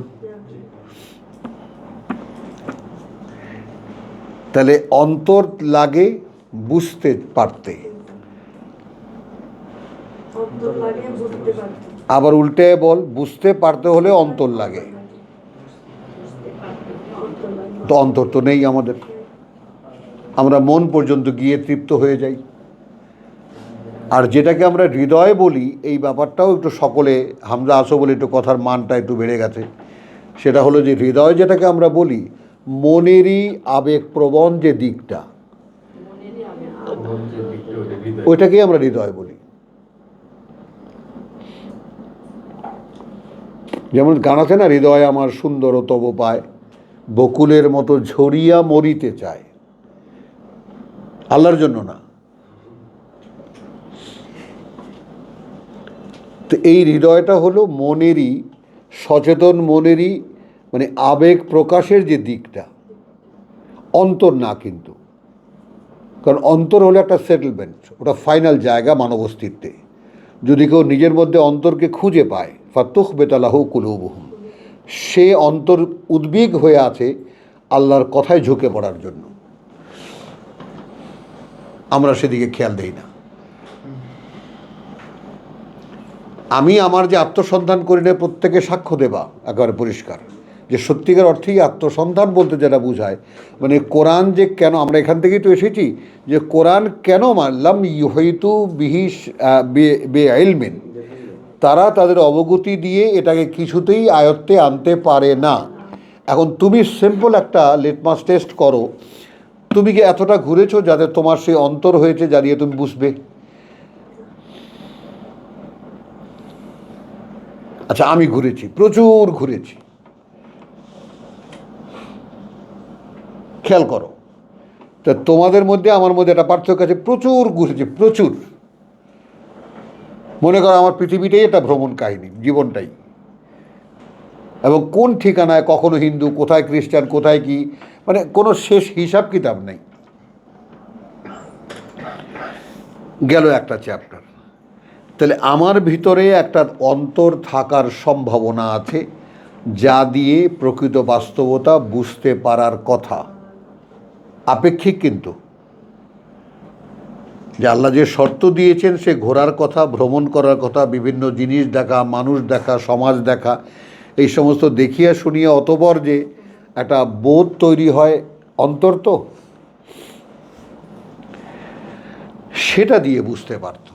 তাহলে অন্তর লাগে বুঝতে পারতে, আবার উল্টে বল, বুঝতে পারতে হলে অন্তর লাগে। তো অন্তর তো নেই আমাদের, আমরা মন পর্যন্ত গিয়ে তৃপ্ত হয়ে যাই। আর যেটাকে আমরা হৃদয় বলি, এই ব্যাপারটাও একটু সকলে হামজা আসো বলে একটু কথার মানটা একটু বেড়ে গেছে। সেটা হলো যে হৃদয় যেটাকে আমরা বলি, মনেরই আবেগপ্রবণ যে দিকটা, ওইটাকেই আমরা হৃদয় বলি। যেমন গান আছে না, হৃদয় আমার সুন্দর তব পায়, বকুলের মতো ঝরিয়া মরিতে চায়। আল্লাহর জন্য না। তো এই হৃদয়টা হলো মনেরই, সচেতন মনেরই, মানে আবেগ প্রকাশের যে দিকটা, অন্তর না কিন্তু। কারণ অন্তর হলো একটা সেটেলমেন্ট, ওটা ফাইনাল জায়গা মানব অস্তিত্বে। যদি কেউ নিজের মধ্যে অন্তরকে খুঁজে পায়, ফাতুখবিতু লাহু কুলুবুহুম, সে অন্তর উদ্বিগ হয়ে আছে আল্লাহর কথায় ঝুঁকে পড়ার জন্য। আমরা সেদিকে খেয়াল দেই না। আমি আমার যে আত্মসন্ধান করি না, প্রত্যেকে সাক্ষ্য দেবা একেবারে পরিষ্কার, যে সত্যিকার অর্থেই আত্মসন্ধান বলতে যেটা বোঝায়, মানে কোরআন যে কেন, আমরা এখান থেকেই তো এসেছি, যে কোরআন কেন মানলাম ইউহাইতু বিহি বে ইলমিন, তারা তাদের অবগতি দিয়ে এটাকে কিছুতেই আয়ত্তে আনতে পারে না। এখন তুমি সিম্পল একটা লিটমাস টেস্ট করো, তুমি কি এতটা ঘুরেছো যাতে তোমার সেই অন্তর হয়েছে, যা দিয়ে তুমি বুঝবে? আচ্ছা, আমি ঘুরেছি, প্রচুর ঘুরেছি, খেয়াল করো। তা তোমাদের মধ্যে আমার মধ্যে একটা পার্থক্য আছে, প্রচুর ঘুরেছি, প্রচুর। মনে করো আমার পৃথিবীটাই একটা ভ্রমণ কাহিনী, জীবনটাই। এবং কোন ঠিকানায় কখনো হিন্দু, কোথায় খ্রিস্টান, কোথায় কি, মানে কোনো শেষ হিসাব কিতাব নেই। গেল একটা চ্যাপ্টার। তাহলে আমার ভিতরে একটা অন্তর থাকার সম্ভাবনা আছে, যা দিয়ে প্রকৃত বাস্তবতা বুঝতে পারার কথা। আপেক্ষিক কিন্তু, যে আল্লাহ যে শর্ত দিয়েছেন, সে ঘোরার কথা, ভ্রমণ করার কথা, বিভিন্ন জিনিস দেখা, মানুষ দেখা, সমাজ দেখা, এই সমস্ত দেখিয়া শুনিয়া অতবর যে একটা বোধ তৈরি হয় অন্তর, তো সেটা দিয়ে বুঝতে পারত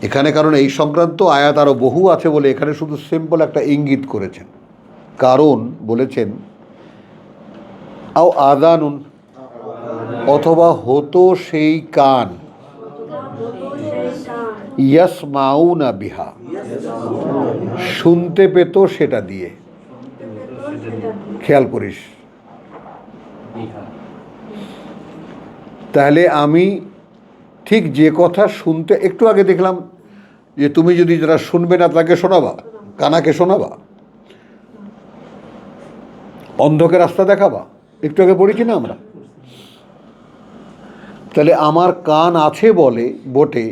এখানে। কারণ এই সংক্রান্ত আয়াত আরও বহু আছে বলে এখানে শুধু সিম্পল একটা ইঙ্গিত করেছেন। কারণ বলেছেন আও আযানুন, অথবা হতো সেই কান, ইয়াসমাউনা বিহা, শুনতে পেত সেটা দিয়ে। খেয়াল করিস, তাহলে আমি ঠিক যে কথা শুনতে, একটু আগে দেখলাম যে তুমি যদি যারা শুনবে না তাকে শোনাবা, কানাকে শোনাবা, অন্ধকে রাস্তা দেখাবা, একটু আগে পড়েছি না আমরা। তাহলে আমার কান আছে বলে বটে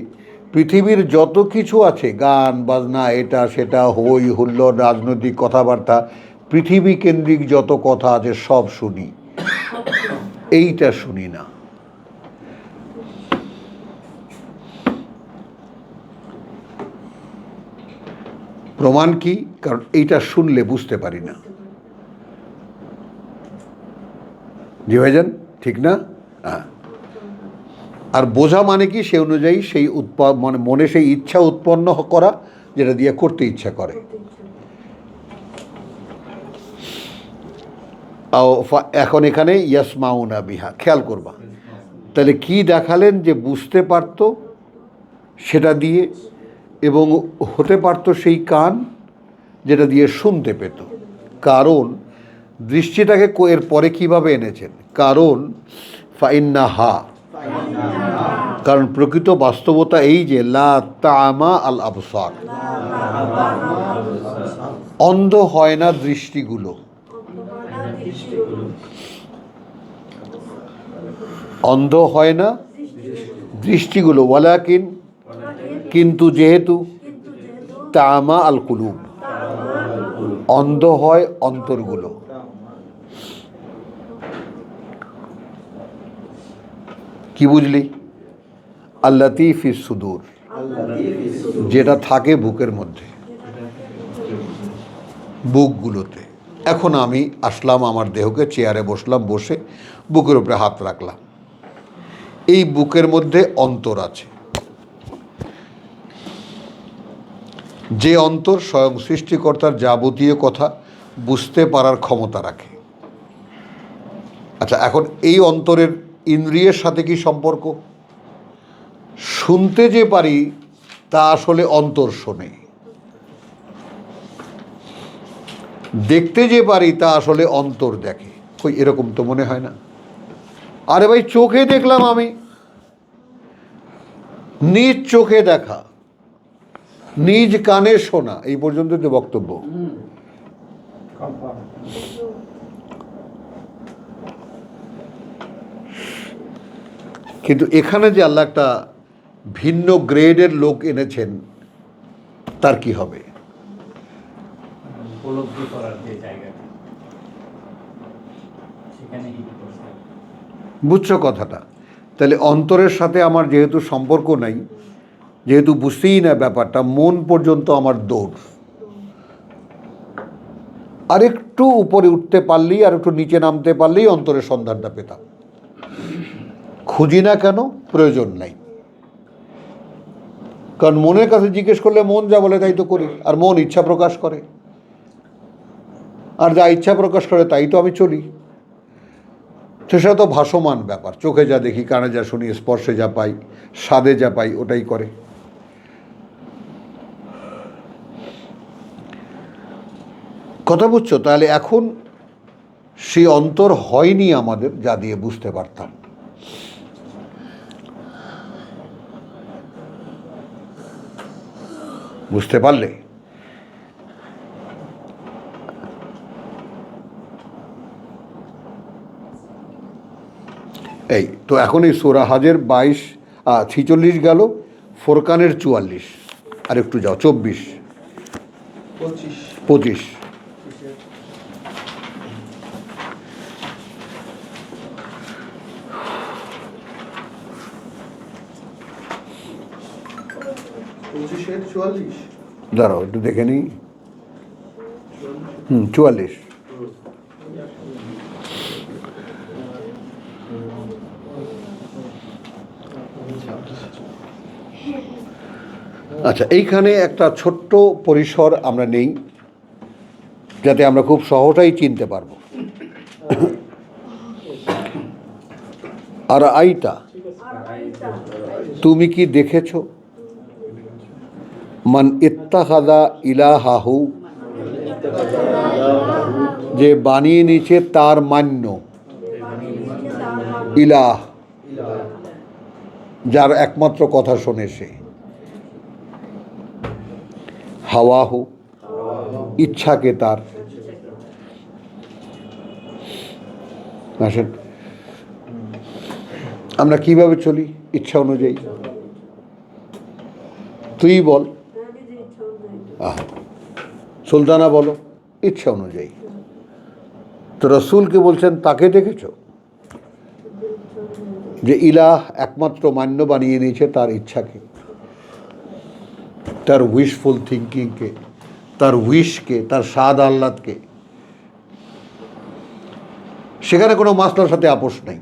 পৃথিবীর যত কিছু আছে, গান বাজনা, এটা সেটা, হই হুল্লোড়, রাজনৈতিক কথাবার্তা, পৃথিবী কেন্দ্রিক যত কথা আছে সব শুনি, এইটা শুনি না। প্রমাণ কি? কারণ এইটা শুনলে বুঝতে পারি না। জি ভাইজান, ঠিক না? হ্যাঁ। আর বোঝা মানে কি? সে অনুযায়ী সেই মানে মনে সেই ইচ্ছা উৎপন্ন করা, যেটা দিয়ে করতে ইচ্ছা করে। এখন এখানে ইয়াসমাউনা বিহা, খেয়াল করবা। তাহলে কি দেখালেন? যে বুঝতে পারতো সেটা দিয়ে, এবং হতে পারতো সেই কান যেটা দিয়ে শুনতে পেত। কারণ দৃষ্টিটাকে এর পরে কীভাবে এনেছেন? কারণ ফাইন্নাহা, কারণ প্রকৃত বাস্তবতা এই যে লা তামা আল আবসার, অন্ধ হয় না দৃষ্টিগুলো, অন্ধ হয় না দৃষ্টিগুলো। ওয়ালাকিন, কিন্তু যেহেতু, তামা আল কুলুব, অন্ধ হয় অন্তরগুলো। কি বুঝলি? আল্লাতী ফিস সুদূর, যেটা থাকে বুকের মধ্যে, বুকগুলোতে। এখন আমি আসলাম আমার দেহকে, চেয়ারে বসলাম, বসে বুকের উপরে হাত রাখলাম। এই বুকের মধ্যে অন্তর আছে, যে অন্তর স্বয়ং সৃষ্টিকর্তার যাবতীয় কথা বুঝতে পারার ক্ষমতা রাখে। আচ্ছা, এখন এই অন্তরের ইন্দ্রিয়ের সাথে কি সম্পর্ক? শুনতে যে পারি তা আসলে অন্তর শোনে, দেখতে যে পারি তা আসলে অন্তর দেখে। কই, এরকম তো মনে হয় না। আরে ভাই, চোখে দেখলাম আমি, নিজ চোখে দেখা, নিজ কানে শোনা, এই পর্যন্ত তো বক্তব্য। কিন্তু এখানে যে আল্লাহ একটা ভিন্ন গ্রেডের লোক এনেছেন, তার কি হবে? উপলব্ধি করার যে জায়গাটা, সেখানে কি করছে? বুঝছো কথাটা? তাহলে অন্তরের সাথে আমার যেহেতু সম্পর্ক নাই, যেহেতু বুঝতেই না ব্যাপারটা, মন পর্যন্ত আমার দৌড়। আর একটু উপরে উঠতে পারলেই, আর একটু নিচে নামতে পারলেই অন্তরের সন্ধানটা পেতাম। খুঁজি না কেন? প্রয়োজন নাই। কারণ মনের কাছে জিজ্ঞেস করলে মন যা বলে তাই তো করি, আর মন ইচ্ছা প্রকাশ করে, আর যা ইচ্ছা প্রকাশ করে তাই তো আমি চলি। তো সেটা তো ভাসমান ব্যাপার। চোখে যা দেখি, কানে যা শুনি, স্পর্শে যা পাই, স্বাদে যা পাই, ওটাই করে। কথা বুঝছো? তাহলে এখন সেই অন্তর হয়নি আমাদের, যা দিয়ে বুঝতে পারতাম। বুঝতে পারলে? এই তো এখন এই সূরা হজের 46 গেল, ফোরকানের 44, আর একটু যাও 24, 25। দাঁড়াও একটু দেখে নিই। 44। আচ্ছা, এইখানে একটা ছোট্ট পরিসর আমরা নেই, যাতে আমরা খুব সহজেই চিনতে পারবো। আর আইতা, তুমি কি দেখেছো, মান ইত্তাখাযা ইলাহাহু, যে বানিয়ে নিয়েছে তার মান্য, ইলাহ, যার একমাত্র কথা শোনে সে, হাওয়াহু, ইচ্ছাকে তার। আসেন, আমরা কিভাবে চলি? ইচ্ছা অনুযায়ী। তুই বল, সুলতানা বলো, ইচ্ছা অনুযায়ী। তো রসুলকে বলছেন তাকে দেখেছো, যে ইলাহ একমাত্র মান্য বানিয়ে নিয়েছে তার ইচ্ছাকে, তার উইশফুল থিঙ্কিংকে, তার উইশকে, তার স্বাদ আহ্লাদকে। সেখানে কোনো মাসলার সাথে আপোষ নাই।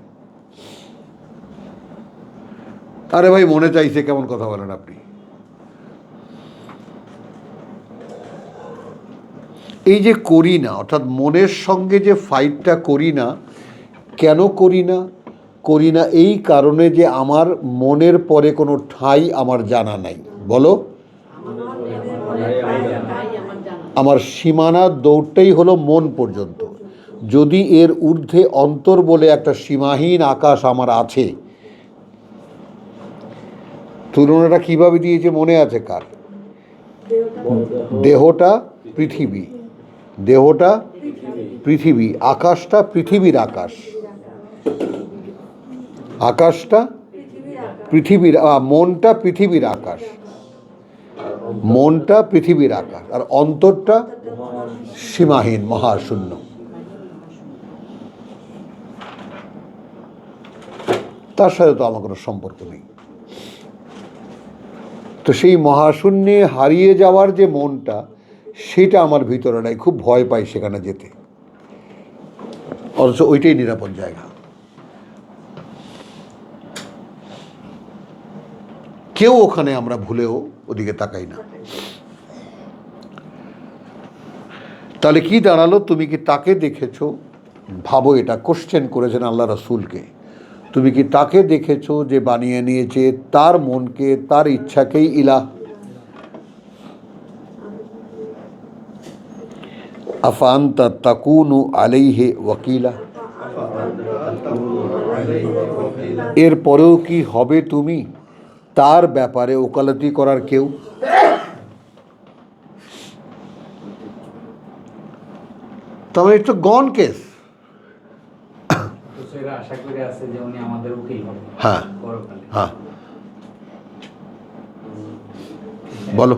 আরে ভাই, মনে চাইছে, কেমন কথা বলেন আপনি? এই যে করি না, অর্থাৎ মনের সঙ্গে যে ফাইটটা করি না, কেন করি না? করি না এই কারণে যে আমার মনের পরে কোনো ঠাঁই আমার জানা নাই। বলো, আমার সীমানা দৌড়টাই হলো মন পর্যন্ত। যদি এর ঊর্ধ্বে অন্তর বলে একটা সীমাহীন আকাশ আমার আছে, তুলনাটা কিভাবে দিয়েছে মনে আছে কার? দেহটা পৃথিবী, দেহটা পৃথিবী, আকাশটা পৃথিবীর আকাশ, আকাশটা পৃথিবীর, মনটা পৃথিবীর আকাশ, মনটা পৃথিবীর আকাশ, আর অন্তরটা সীমাহীন মহাশূন্য। তার সাথে তো আমার কোনো সম্পর্ক নেই। তো সেই মহাশূন্যে হারিয়ে যাওয়ার যে মনটা, সেটা আমার ভিতরে নাই, খুব ভয় পাই সেখানে যেতে। অথচ ওইটাই নিরাপদ জায়গা। কেউ ওখানে আমরা ভুলেও ওদিকে তাকাই না। তাহলে কি দাঁড়ালো? তুমি কি তাকে দেখেছো? ভাবো, এটা কোশ্চেন করেছেন আল্লাহ রাসূলকে। তুমি কি তাকে দেখেছো যে বানিয়ে নিয়েছে তার মনকে, তার ইচ্ছাকেই ইলাহ? আফা আনতা তাকুনু আলাইহি ওয়াকিলা, এরপরেও কি হবে তুমি তার ব্যাপারে ওকালতি করার কেউ? তবে এটা গন কেস। আশা করে আছে যে উনি আমাদের উকিল হবে। হ্যাঁ পরকালে। হ্যাঁ, বলো।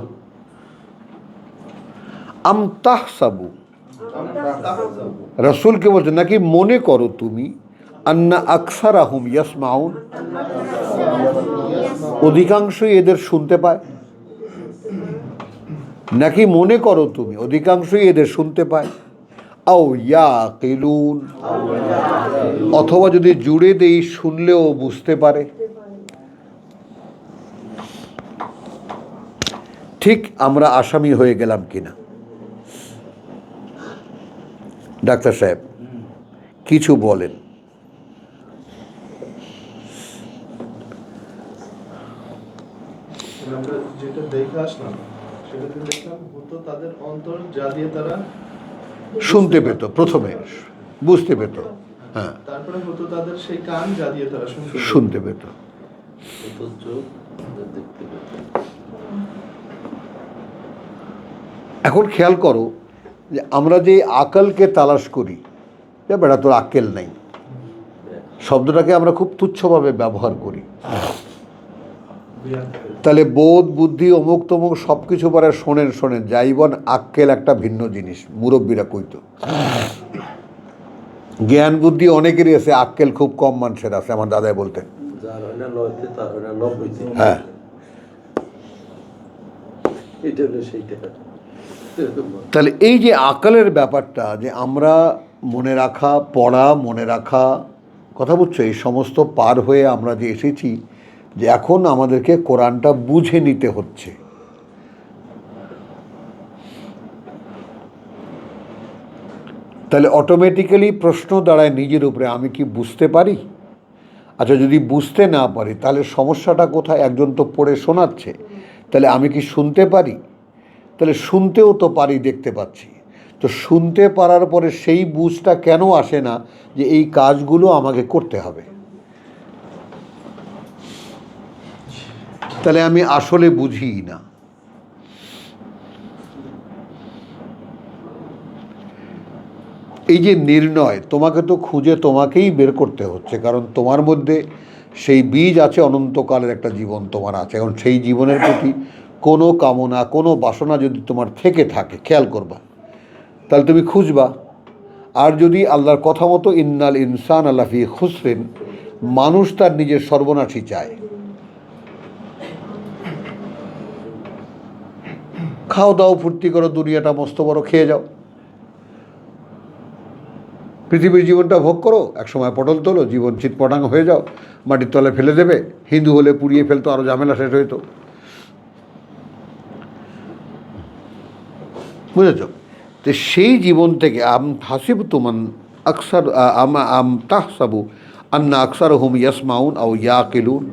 আম তাহসাবু, রসুলকে বলছে নাকি মনে করো তুমি, আন্না আকসারাহুম ইয়াসমাউন, অধিকাংশই এদের শুনতে পায়। নাকি মনে করো তুমি অধিকাংশই এদের শুনতে পায়। আও ইয়াকিলুন, অথবা যদি জুড়ে দেই শুনলেও বুঝতে পারে। ঠিক আমরা আসামি হয়ে গেলাম কিনা? ডাক্তার সাহেব কিছু বলেন। আমরা যেটা দেখে আসলাম, সেটাতে দেখলাম হতো তাদের অন্তর, যা দিয়ে তারা শুনতে পেত প্রথমে, বুঝতে পেত, হ্যাঁ তারপরে হতো তাদের সেই কান যা দিয়ে তারা শুনতে পেত। অথচ দেখতে পেত। এখন খেয়াল করো যে আমরা যে আকলকে তালাশ করি, যে বেটা তোর আক্কেল নাই, শব্দটাকে আমরা খুব তুচ্ছভাবে ব্যবহার করি। তাহলে বোধ বুদ্ধি অমুক তমুক সব কিছু পরে শোনেন শোনেন, যাইবন আক্কেল একটা ভিন্ন জিনিস, মুরব্বীরা কইতো। জ্ঞান বুদ্ধি অনেকেরই আছে, আক্কেল খুব কম মানুষের আছে, আমার দাদাই বলতেন। যার হয় না 9তে তার হয় না 90তে। হ্যাঁ, এটা হলো সেইটা। তাহলে এই যে আকালের ব্যাপারটা, যে আমরা মনে রাখা, পড়া, মনে রাখা, কথা বুঝছো, এই সমস্ত পার হয়ে আমরা যে এসেছি, যে এখন আমাদেরকে কোরআনটা বুঝে নিতে হচ্ছে। তাহলে অটোমেটিক্যালি প্রশ্ন দাঁড়ায় নিজের উপরে, আমি কি বুঝতে পারি? আচ্ছা, যদি বুঝতে না পারি তাহলে সমস্যাটা কোথায়? একজন তো পড়ে শোনাচ্ছে, তাহলে আমি কি শুনতে পারি? তাহলে শুনতেও তো পারি, দেখতে পাচ্ছি, তো শুনতে পারার পরে সেই বুঝটা কেন আসে না যে এই কাজগুলো আমাকে করতে হবে? তাহলে আমি আসলে বুঝিই না। এই যে নির্ণয়, তোমাকে তো খুঁজে তোমাকেই বের করতে হচ্ছে, কারণ তোমার মধ্যে সেই বীজ আছে, অনন্তকালের একটা জীবন তোমার আছে। এখন সেই জীবনের প্রতি কোনো কামনা, কোনো বাসনা যদি তোমার থেকে থাকে, খেয়াল করবা, তাহলে তুমি খুঁজবা। আর যদি আল্লাহর কথা মতো ইন্নাল ইনসান আল্লাহ ফি খুসরিন, মানুষ তার নিজের সর্বনাশই চায়। খাও দাও, ফুর্তি করো, দুনিয়াটা মস্ত বড়, খেয়ে যাও, পৃথিবীর জীবনটা ভোগ করো, একসময় পটল তোলো, জীবন চিৎপটাং হয়ে যাও, মাটির তলায় ফেলে দেবে। হিন্দু হলে পুড়িয়ে ফেলতো, আরও ঝামেলা শেষ হইতো। বুঝেছ? তো সেই জীবন থেকে আম হাসিব তুমান আকসার আম তাহসাবু আন্না আকসার হুম ইয়াসমাউন আও ইয়াকিলুন,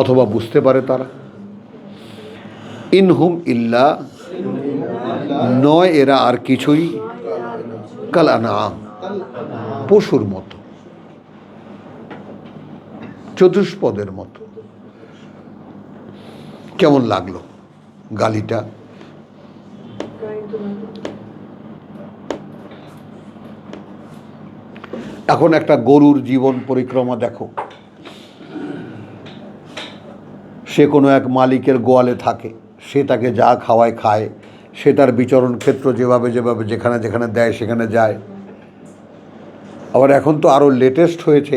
অথবা বুঝতে পারে তারা। ইনহুম ইল্লা, নয় এরা আর কিছুই, কাল আনআম, পশুর মতো, চতুষ্পদের মতো। কেমন লাগলো গালিটা? এখন একটা গরুর জীবন পরিক্রমা দেখো, সে কোনো এক মালিকের গোয়ালে থাকে, সে তাকে যা খাওয়ায় খায়, সে তার বিচরণ ক্ষেত্র যেভাবে যেভাবে যেখানে যেখানে দেয় সেখানে যায়। আবার এখন তো আরও লেটেস্ট হয়েছে,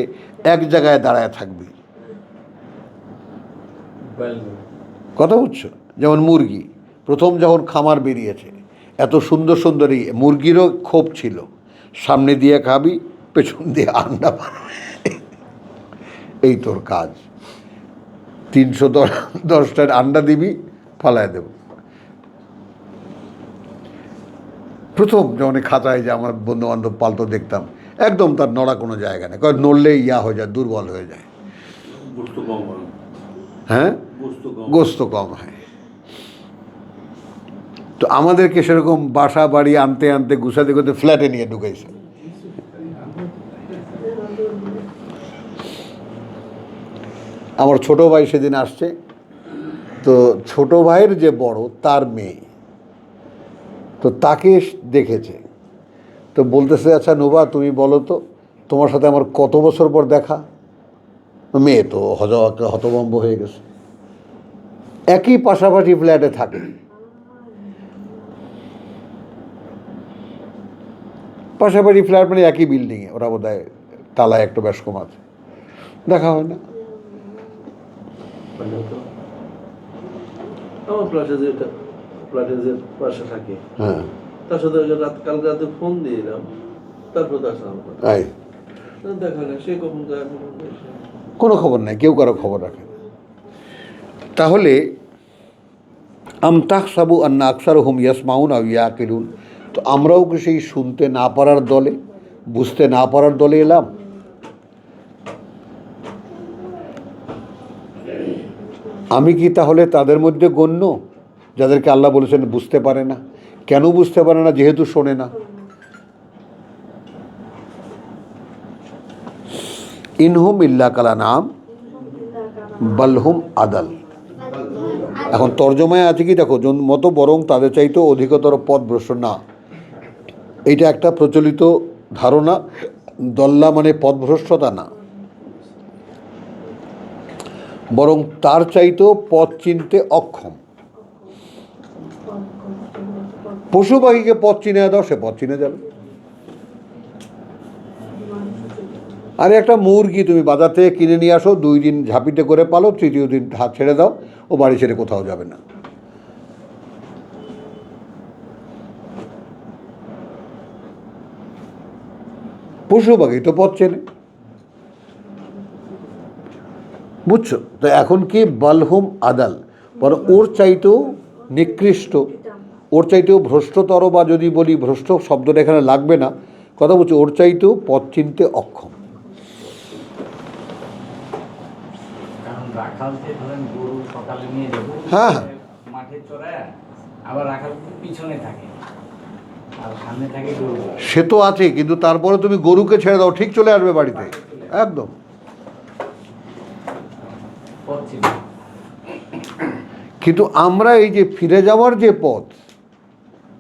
এক জায়গায় দাঁড়ায় থাকবে, কথা বুঝছো? যেমন মুরগি, প্রথম যখন খামার বেরিয়েছে, এত সুন্দর সুন্দর এই মুরগিরও ক্ষোভ ছিল, সামনে দিয়ে খাবি, পেছন দিয়ে আন্ডা পারবে, এই তোর কাজ। 310টার আন্ডা দিবি, ফালায় দেব। প্রথম যখন খাতায় যে আমার বন্ধু বান্ধব পালতো দেখতাম, একদম তার নড়া কোনো জায়গা নেই, কারণ নড়লেই ইয়া হয়ে যায়, দুর্বল হয়ে যায়। হ্যাঁ, গোস্ত কম হয়। তো আমাদেরকে সেরকম বাসা বাড়ি আনতে আনতে গুছাতে করতে ফ্ল্যাটে নিয়ে ঢুকাইছে। আমার ছোট ভাই সেদিন আসছে, তো ছোট ভাইয়ের যে বড়, তার মেয়ে, তো তাকে দেখেছে, তো বলতেছে, আচ্ছা নোবা তুমি বলো তো, তোমার সাথে আমার কত বছর পর দেখা? মেয়ে তো হতভম্ব হয়ে গেছে। একই পাশাপাশি ফ্ল্যাটে থাকে, পাশাপাশি ফ্ল্যাট মানে একই বিল্ডিংয়ে, ওরা বোধ হয় তালায় একটা বেশ কম আছে, দেখা হয় না। আমার ফ্ল্যাটে যে পাশে থাকে, হ্যাঁ, তার সাথে কাল রাতে ফোন দিলাম, তারপর তার সাথে দেখা না, সে কখন যায়, কোনো খবর নাই, কেউ কারো খবর রাখে না। তাহলে আম তাহসাবু আন্না আকসারহুম ইয়াসমাউন আও ইয়াকিলুন, তো আমরাও কি সেই শুনতে না পারার দলে, বুঝতে না পারার দলে এলাম? আমি কি তাহলে তাদের মধ্যে গণ্য যাদেরকে আল্লাহ বলেছেন বুঝতে পারে না? কেন বুঝতে পারে না? যেহেতু শোনে না। ইনহুম ইল্লা কালা নাম বালহুম আদাল। এখন তর্জমায় আছে কি দেখো, মতো বরং তাদের চাইতেও অধিকতর পথভ্রষ্ট না। এইটা একটা প্রচলিত ধারণা। দল্লা মানে পথভ্রষ্টতা না, বরং তার চাইতেও পথ চিনতে অক্ষম। পশু পাখিকে পথ চিনে দাও, সে পথ চিনে যাবে। আরে একটা মুরগি তুমি বাজার থেকে কিনে নিয়ে আসো, 2 দিন ঝাঁপিতে করে পালো, তৃতীয় দিন হাত ছেড়ে দাও, ও বাড়ি ছেড়ে কোথাও যাবে না। পশু পাখি তো পথ চেনে, বুঝছো? তো এখন কি বালহুম আদাল, বরং ওর চাইতেও নিকৃষ্ট, ওর চাইতেও ভ্রষ্টতর, বা যদি বলি ভ্রষ্ট শব্দটা এখানে লাগবে না, কথা বলছি ওর চাইতেও পথ চিনতে অক্ষম। কারণ রাখাল যে ধরেন গরু সকালে নিয়ে যাবো হ্যাঁ। মাঠে চড়ায়, আবার রাখাল পিছনে থাকে আর সামনে থাকে গরু। সে তো আছে, কিন্তু তারপরে তুমি গরুকে ছেড়ে দাও, ঠিক চলে আসবে বাড়িতে একদম। পথ ছিল। কিন্তু আমরা এই যে ফিরে যাওয়ার যে পথ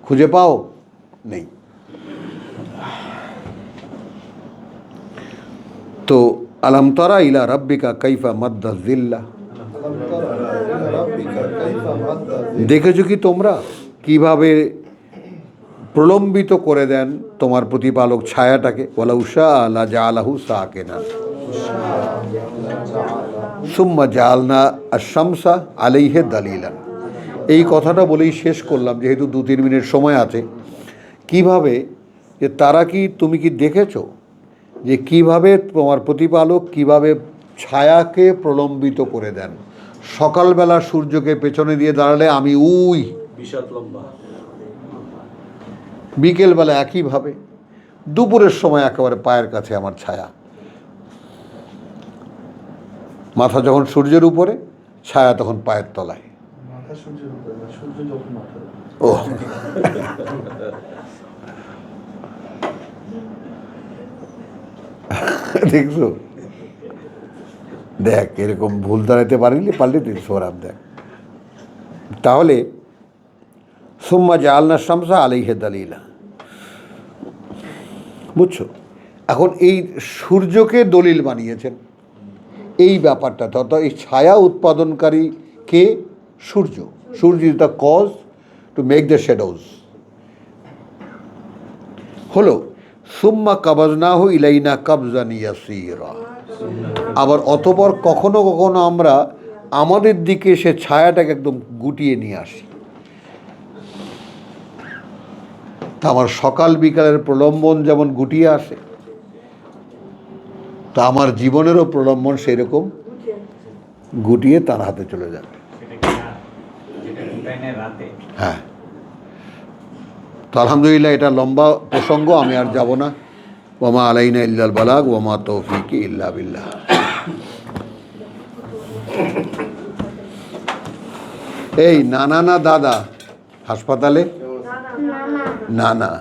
খুঁজে পাও নেই। তো আলম তারা ইলা রাব্বিকা কাইফা মাদ্দা জিল্লা, দেখেছো কি তোমরা কিভাবে প্রলম্বিত করে দেন তোমার প্রতিপালক ছায়াটাকে? ওয়ালাউ শাআ লা জাআলাহু সাকিনা সুম্মা জাআলনা আশ-শামসা আলাইহি দালিলান। এই কথাটা বলেই শেষ করলাম, যেহেতু 2-3 মিনিট সময় আছে। কিভাবে যে তারা কি, তুমি কি দেখেছো যে কিভাবে তোমার প্রতিপালক কিভাবে ছায়াকে প্রলম্বিত করে দেন? সকালবেলা সূর্যকে পেছনে দিয়ে দাঁড়ালে আমি উই, বিশাল লম্বা, বিকেলবেলা একইভাবে, দুপুরের সময় একেবারে পায়ের কাছে আমার ছায়া। মাথা যখন সূর্যের উপরে, ছায়া তখন পায়ের তলায়। মাথা সূর্যের উপরে না, সূর্য যখন মাথা। ও দেখছো, দেখ এরকম ভুল দাঁড়াতে পারলে তুই সোরাব দেখ। তাহলে সুম্মা জাআলনা শামসা আলাইহি দালিলা, বুঝছো? এখন এই সূর্যকে দলিল বানিয়েছেন এই ব্যাপারটা, তত এই ছায়া উৎপাদনকারী কে? সূর্য। Surya is the cause to make the shadows. হলো সুম্মা কাবাজনাহু ইলাইনা কাবজান ইয়াসীরা, আবার অতঃপর কখনো কখনো আমরা আমাদের দিকে সে ছায়াটাকে একদম গুটিয়ে নিয়ে আসি। তা আমার সকাল বিকালের প্রলম্বন যেমন গুটিয়ে আসে, তা আমার জীবনেরও প্রলম্বন সেরকম গুটিয়ে তার হাতে চলে যাবে। সেটা কি না, যেটা ফুটাই নেয় রাতে। হ্যাঁ, তো আলহামদুলিল্লাহ, এটা লম্বা প্রসঙ্গ, আমি আর যাব না। ওমা আলাইনা ইল্লাল বালাগ ওমা তৌফিকি ইল্লা বিল্লাহ। এই নানা না দাদা হাসপাতালে? না না